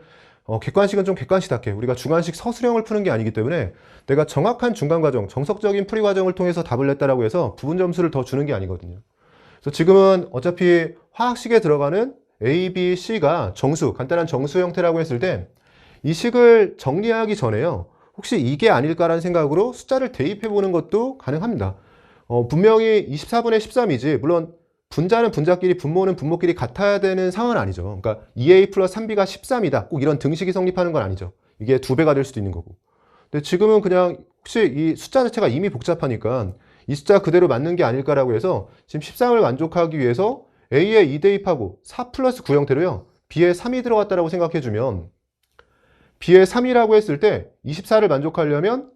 객관식은 좀 객관식답게 우리가 주관식 서술형을 푸는 게 아니기 때문에 내가 정확한 중간 과정, 정석적인 풀이 과정을 통해서 답을 냈다라고 해서 부분 점수를 더 주는 게 아니거든요. 그래서 지금은 어차피 화학식에 들어가는 A, B, C가 정수, 간단한 정수 형태라고 했을 때 이 식을 정리하기 전에요. 혹시 이게 아닐까라는 생각으로 숫자를 대입해 보는 것도 가능합니다. 분명히 24분의 13이지 물론 분자는 분자끼리 분모는 분모끼리 같아야 되는 상황은 아니죠. 그러니까 2a 플러스 3b가 13이다. 꼭 이런 등식이 성립하는 건 아니죠. 이게 2배가 될 수도 있는 거고. 근데 지금은 그냥 혹시 이 숫자 자체가 이미 복잡하니까 이 숫자 그대로 맞는 게 아닐까라고 해서 지금 13을 만족하기 위해서 a에 2 대입하고 4 플러스 9 형태로요. b에 3이 들어갔다라고 생각해주면 b에 3이라고 했을 때 24를 만족하려면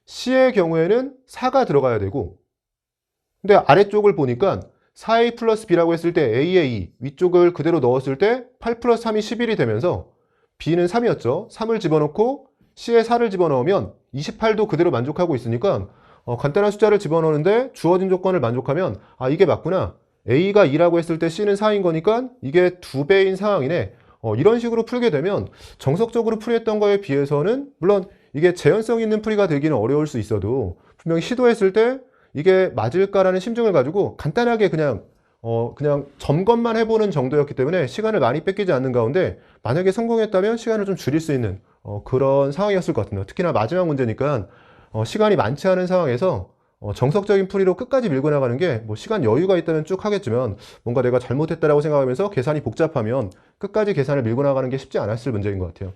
c의 경우에는 4가 들어가야 되고 근데 아래쪽을 보니까 4a 플러스 b라고 했을 때 a에 2, 위쪽을 그대로 넣었을 때 8 플러스 3이 11이 되면서 b는 3이었죠. 3을 집어넣고 c에 4를 집어넣으면 28도 그대로 만족하고 있으니까 간단한 숫자를 집어넣는데 주어진 조건을 만족하면 아 이게 맞구나. a가 2라고 했을 때 c는 4인 거니까 이게 2배인 상황이네. 이런 식으로 풀게 되면 정석적으로 풀이했던 거에 비해서는 물론 이게 재현성 있는 풀이가 되기는 어려울 수 있어도 분명히 시도했을 때 이게 맞을까라는 심증을 가지고 간단하게 그냥 점검만 해보는 정도였기 때문에 시간을 많이 뺏기지 않는 가운데 만약에 성공했다면 시간을 좀 줄일 수 있는 그런 상황이었을 것 같습니다. 특히나 마지막 문제니까 시간이 많지 않은 상황에서 정석적인 풀이로 끝까지 밀고 나가는 게 뭐 시간 여유가 있다면 쭉 하겠지만 뭔가 내가 잘못했다라고 생각하면서 계산이 복잡하면 끝까지 계산을 밀고 나가는 게 쉽지 않았을 문제인 것 같아요.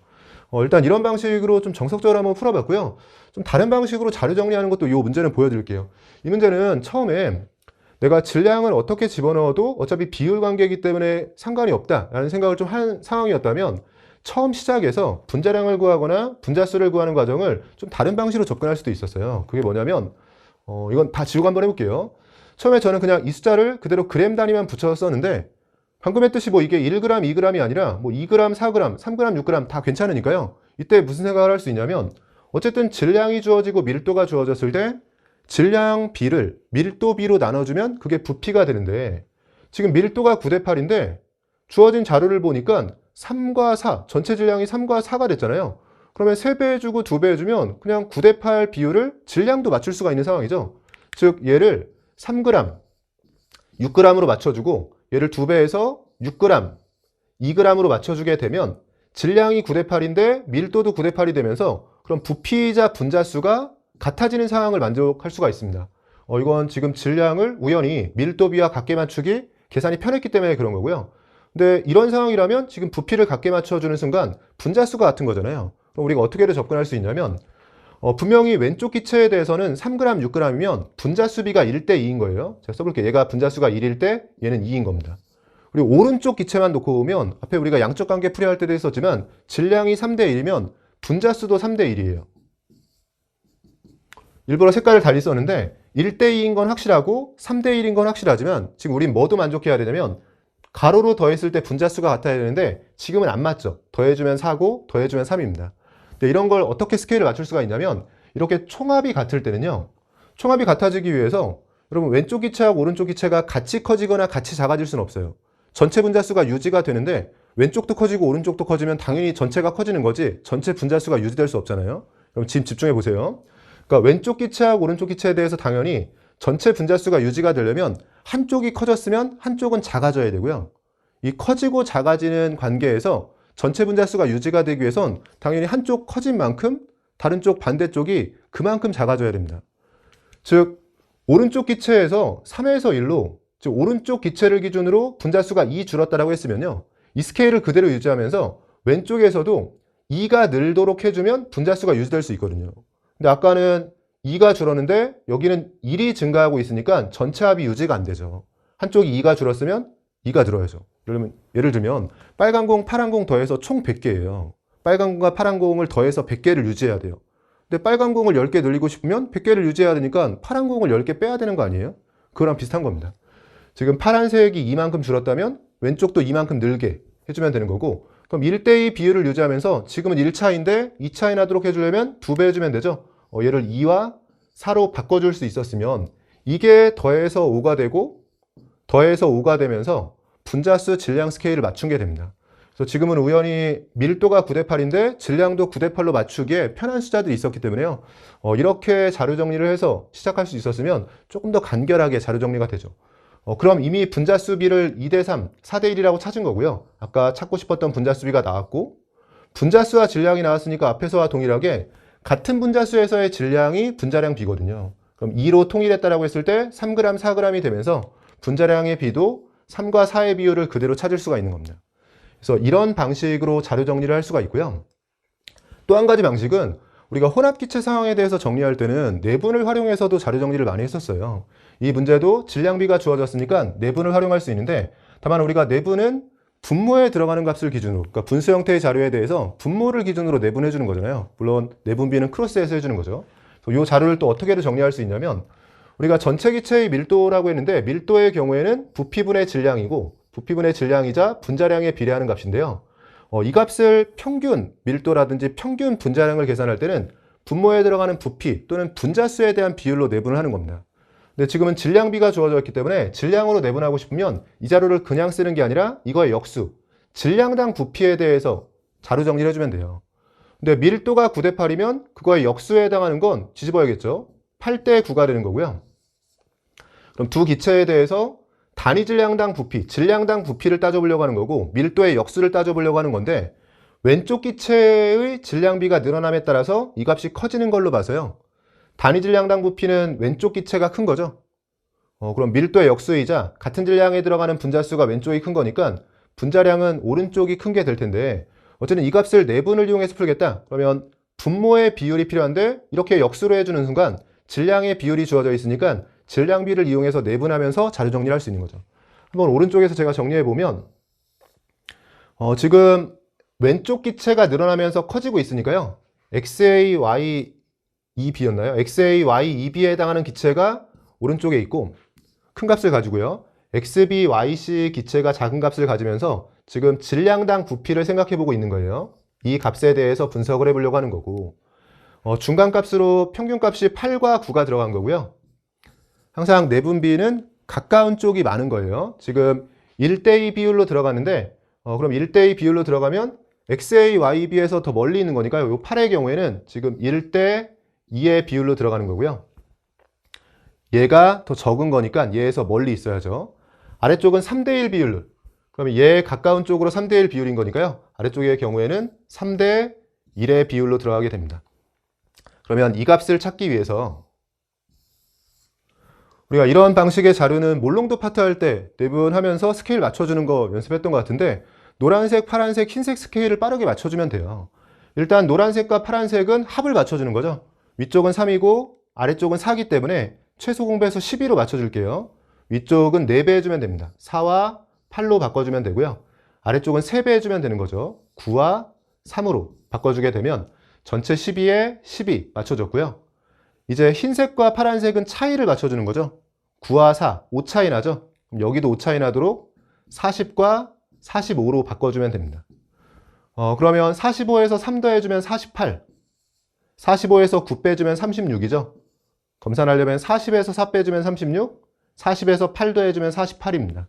일단 이런 방식으로 좀 정석적으로 한번 풀어봤고요. 좀 다른 방식으로 자료 정리하는 것도 이 문제는 보여드릴게요. 이 문제는 처음에 내가 질량을 어떻게 집어넣어도 어차피 비율 관계이기 때문에 상관이 없다라는 생각을 좀 한 상황이었다면 처음 시작에서 분자량을 구하거나 분자수를 구하는 과정을 좀 다른 방식으로 접근할 수도 있었어요. 그게 뭐냐면 이건 다 지우고 한번 해볼게요. 처음에 저는 그냥 이 숫자를 그대로 그램 단위만 붙여서 썼는데 방금 했듯이 뭐 이게 1g, 2g이 아니라 뭐 2g, 4g, 3g, 6g 다 괜찮으니까요. 이때 무슨 생각을 할 수 있냐면 어쨌든 질량이 주어지고 밀도가 주어졌을 때 질량 B를 밀도 B로 나눠주면 그게 부피가 되는데 지금 밀도가 9대 8인데 주어진 자료를 보니까 3과 4, 전체 질량이 3과 4가 됐잖아요. 그러면 3배 해주고 2배 해주면 그냥 9대 8 비율을 질량도 맞출 수가 있는 상황이죠. 즉 얘를 3g, 6g으로 맞춰주고 얘를 2배해서 6g, 2g으로 맞춰주게 되면 질량이 9대 8인데 밀도도 9대 8이 되면서 그럼 부피이자 분자수가 같아지는 상황을 만족할 수가 있습니다. 이건 지금 질량을 우연히 밀도비와 같게 맞추기 계산이 편했기 때문에 그런 거고요. 근데 이런 상황이라면 지금 부피를 같게 맞춰주는 순간 분자수가 같은 거잖아요. 그럼 우리가 어떻게 접근할 수 있냐면 분명히 왼쪽 기체에 대해서는 3g, 6g이면 분자수비가 1대 2인 거예요. 제가 써볼게요. 얘가 분자수가 1일 때 얘는 2인 겁니다. 그리고 오른쪽 기체만 놓고 보면 앞에 우리가 양적 관계 풀이할 때도 했었지만 질량이 3대 1이면 분자수도 3대 1이에요. 일부러 색깔을 달리 썼는데 1대 2인 건 확실하고 3대 1인 건 확실하지만 지금 우린 뭐도 만족해야 되냐면 가로로 더했을 때 분자수가 같아야 되는데 지금은 안 맞죠. 더해주면 4고 더해주면 3입니다. 근데 이런 걸 어떻게 스케일을 맞출 수가 있냐면 이렇게 총합이 같을 때는요. 총합이 같아지기 위해서 여러분 왼쪽 기체하고 오른쪽 기체가 같이 커지거나 같이 작아질 수는 없어요. 전체 분자수가 유지가 되는데 왼쪽도 커지고 오른쪽도 커지면 당연히 전체가 커지는 거지 전체 분자수가 유지될 수 없잖아요. 그럼 지금 집중해 보세요. 그러니까 왼쪽 기체하고 오른쪽 기체에 대해서 당연히 전체 분자수가 유지가 되려면 한쪽이 커졌으면 한쪽은 작아져야 되고요. 이 커지고 작아지는 관계에서 전체 분자수가 유지가 되기 위해선 당연히 한쪽 커진 만큼 다른 쪽 반대쪽이 그만큼 작아져야 됩니다. 즉 오른쪽 기체에서 3에서 1로 즉 오른쪽 기체를 기준으로 분자수가 2 줄었다라고 했으면요. 이 스케일을 그대로 유지하면서 왼쪽에서도 2가 늘도록 해주면 분자수가 유지될 수 있거든요. 근데 아까는 2가 줄었는데 여기는 1이 증가하고 있으니까 전체 합이 유지가 안 되죠. 한쪽이 2가 줄었으면 2가 늘어야죠. 예를 들면 빨간 공, 파란 공 더해서 총 100개예요. 빨간 공과 파란 공을 더해서 100개를 유지해야 돼요. 근데 빨간 공을 10개 늘리고 싶으면 100개를 유지해야 되니까 파란 공을 10개 빼야 되는 거 아니에요? 그거랑 비슷한 겁니다. 지금 파란색이 이만큼 줄었다면 왼쪽도 이만큼 늘게 해주면 되는 거고 그럼 1대2 비율을 유지하면서 지금은 1차인데 2차이 나도록 해주려면 2배 해주면 되죠. 얘를 2와 4로 바꿔줄 수 있었으면 이게 더해서 5가 되고 더해서 5가 되면서 분자수 질량 스케일을 맞춘 게 됩니다. 그래서 지금은 우연히 밀도가 9대 8인데 질량도 9대 8로 맞추기에 편한 숫자들이 있었기 때문에요. 이렇게 자료 정리를 해서 시작할 수 있었으면 조금 더 간결하게 자료 정리가 되죠. 그럼 이미 분자수 비를 2대 3, 4대 1이라고 찾은 거고요. 아까 찾고 싶었던 분자수 비가 나왔고 분자수와 질량이 나왔으니까 앞에서와 동일하게 같은 분자수에서의 질량이 분자량 B거든요. 그럼 2로 통일했다라고 했을 때 3g, 4g이 되면서 분자량의 B도 3과 4의 비율을 그대로 찾을 수가 있는 겁니다. 그래서 이런 방식으로 자료 정리를 할 수가 있고요. 또 한 가지 방식은 우리가 혼합기체 상황에 대해서 정리할 때는 내분을 활용해서도 자료 정리를 많이 했었어요. 이 문제도 질량비가 주어졌으니까 내분을 활용할 수 있는데, 다만 우리가 내분은 분모에 들어가는 값을 기준으로, 그러니까 분수 형태의 자료에 대해서 분모를 기준으로 내분해 주는 거잖아요. 물론 내분비는 크로스해서 해주는 거죠. 이 자료를 또 어떻게 정리할 수 있냐면, 우리가 전체 기체의 밀도라고 했는데 밀도의 경우에는 부피분의 질량이고 부피분의 질량이자 분자량에 비례하는 값인데요. 이 값을 평균 밀도라든지 평균 분자량을 계산할 때는 분모에 들어가는 부피 또는 분자수에 대한 비율로 내분을 하는 겁니다. 근데 지금은 질량비가 주어져 있기 때문에 질량으로 내분하고 싶으면 이 자료를 그냥 쓰는 게 아니라 이거의 역수, 질량당 부피에 대해서 자료 정리를 해주면 돼요. 근데 밀도가 9대 8이면 그거의 역수에 해당하는 건 뒤집어야겠죠. 8대 9가 되는 거고요. 그럼 두 기체에 대해서 단위 질량당 부피, 질량당 부피를 따져보려고 하는 거고 밀도의 역수를 따져보려고 하는 건데, 왼쪽 기체의 질량비가 늘어남에 따라서 이 값이 커지는 걸로 봐서요. 단위 질량당 부피는 왼쪽 기체가 큰 거죠. 그럼 밀도의 역수이자 같은 질량에 들어가는 분자수가 왼쪽이 큰 거니까 분자량은 오른쪽이 큰 게 될 텐데, 어쨌든 이 값을 내분을 이용해서 풀겠다. 그러면 분모의 비율이 필요한데 이렇게 역수로 해주는 순간 질량의 비율이 주어져 있으니까 질량비를 이용해서 내분하면서 자료 정리를 할 수 있는 거죠. 한번 오른쪽에서 제가 정리해 보면 지금 왼쪽 기체가 늘어나면서 커지고 있으니까요. XA, Y, EB였나요? XA, Y, EB에 해당하는 기체가 오른쪽에 있고 큰 값을 가지고요. XB, YC 기체가 작은 값을 가지면서 지금 질량당 부피를 생각해 보고 있는 거예요. 이 값에 대해서 분석을 해보려고 하는 거고, 중간값으로 평균값이 8과 9가 들어간 거고요. 항상 내분비는 가까운 쪽이 많은 거예요. 지금 1대2 비율로 들어갔는데 그럼 1대2 비율로 들어가면 XA, YB에서 더 멀리 있는 거니까 이 8의 경우에는 지금 1대2의 비율로 들어가는 거고요. 얘가 더 적은 거니까 얘에서 멀리 있어야죠. 아래쪽은 3대1 비율로, 그러면 얘에 가까운 쪽으로 3대1 비율인 거니까요. 아래쪽의 경우에는 3대1의 비율로 들어가게 됩니다. 그러면 이 값을 찾기 위해서 우리가 이런 방식의 자료는 몰롱도 파트 할 때 내분하면서 스케일 맞춰주는 거 연습했던 것 같은데, 노란색, 파란색, 흰색 스케일을 빠르게 맞춰주면 돼요. 일단 노란색과 파란색은 합을 맞춰주는 거죠. 위쪽은 3이고 아래쪽은 4이기 때문에 최소 공배수 12로 맞춰줄게요. 위쪽은 4배 해주면 됩니다. 4와 8로 바꿔주면 되고요. 아래쪽은 3배 해주면 되는 거죠. 9와 3으로 바꿔주게 되면 전체 12에 12 맞춰줬고요. 이제 흰색과 파란색은 차이를 맞춰주는 거죠. 9와 4, 5 차이 나죠? 그럼 여기도 5 차이 나도록 40과 45로 바꿔주면 됩니다. 그러면 45에서 3 더해주면 48, 45에서 9 빼주면 36이죠. 검산하려면 40에서 4 빼주면 36, 40에서 8 더해주면 48입니다.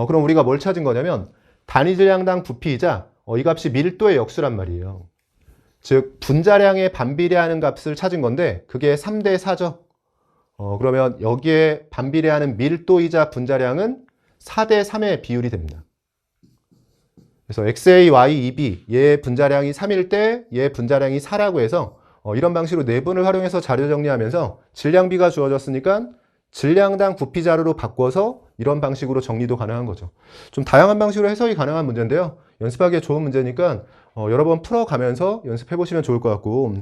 그럼 우리가 뭘 찾은 거냐면 단위 질량당 부피이자 이 값이 밀도의 역수란 말이에요. 즉 분자량에 반비례하는 값을 찾은 건데 그게 3대 4죠. 그러면 여기에 반비례하는 밀도이자 분자량은 4대 3의 비율이 됩니다. 그래서 XA, Y, EB 얘의 분자량이 3일 때 얘의 분자량이 4라고 해서 이런 방식으로 내분을 활용해서 자료 정리하면서 질량비가 주어졌으니까 질량당 부피 자료로 바꿔서 이런 방식으로 정리도 가능한 거죠. 좀 다양한 방식으로 해석이 가능한 문제인데요. 연습하기에 좋은 문제니까 여러 번 풀어가면서 연습해 보시면 좋을 것 같고,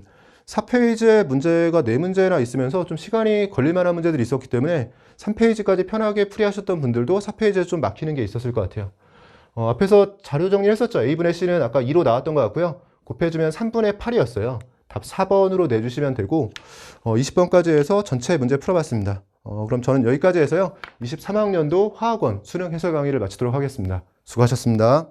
4페이지에 문제가 4문제나 있으면서 좀 시간이 걸릴 만한 문제들이 있었기 때문에 3페이지까지 편하게 풀이하셨던 분들도 4페이지에 좀 막히는 게 있었을 것 같아요. 앞에서 자료 정리를 했었죠. A분의 C는 아까 2로 나왔던 것 같고요. 곱해주면 3분의 8이었어요. 답 4번으로 내주시면 되고 20번까지 해서 전체 문제 풀어봤습니다. 그럼 저는 여기까지 해서요. 23학년도 화학원 수능 해설 강의를 마치도록 하겠습니다. 수고하셨습니다.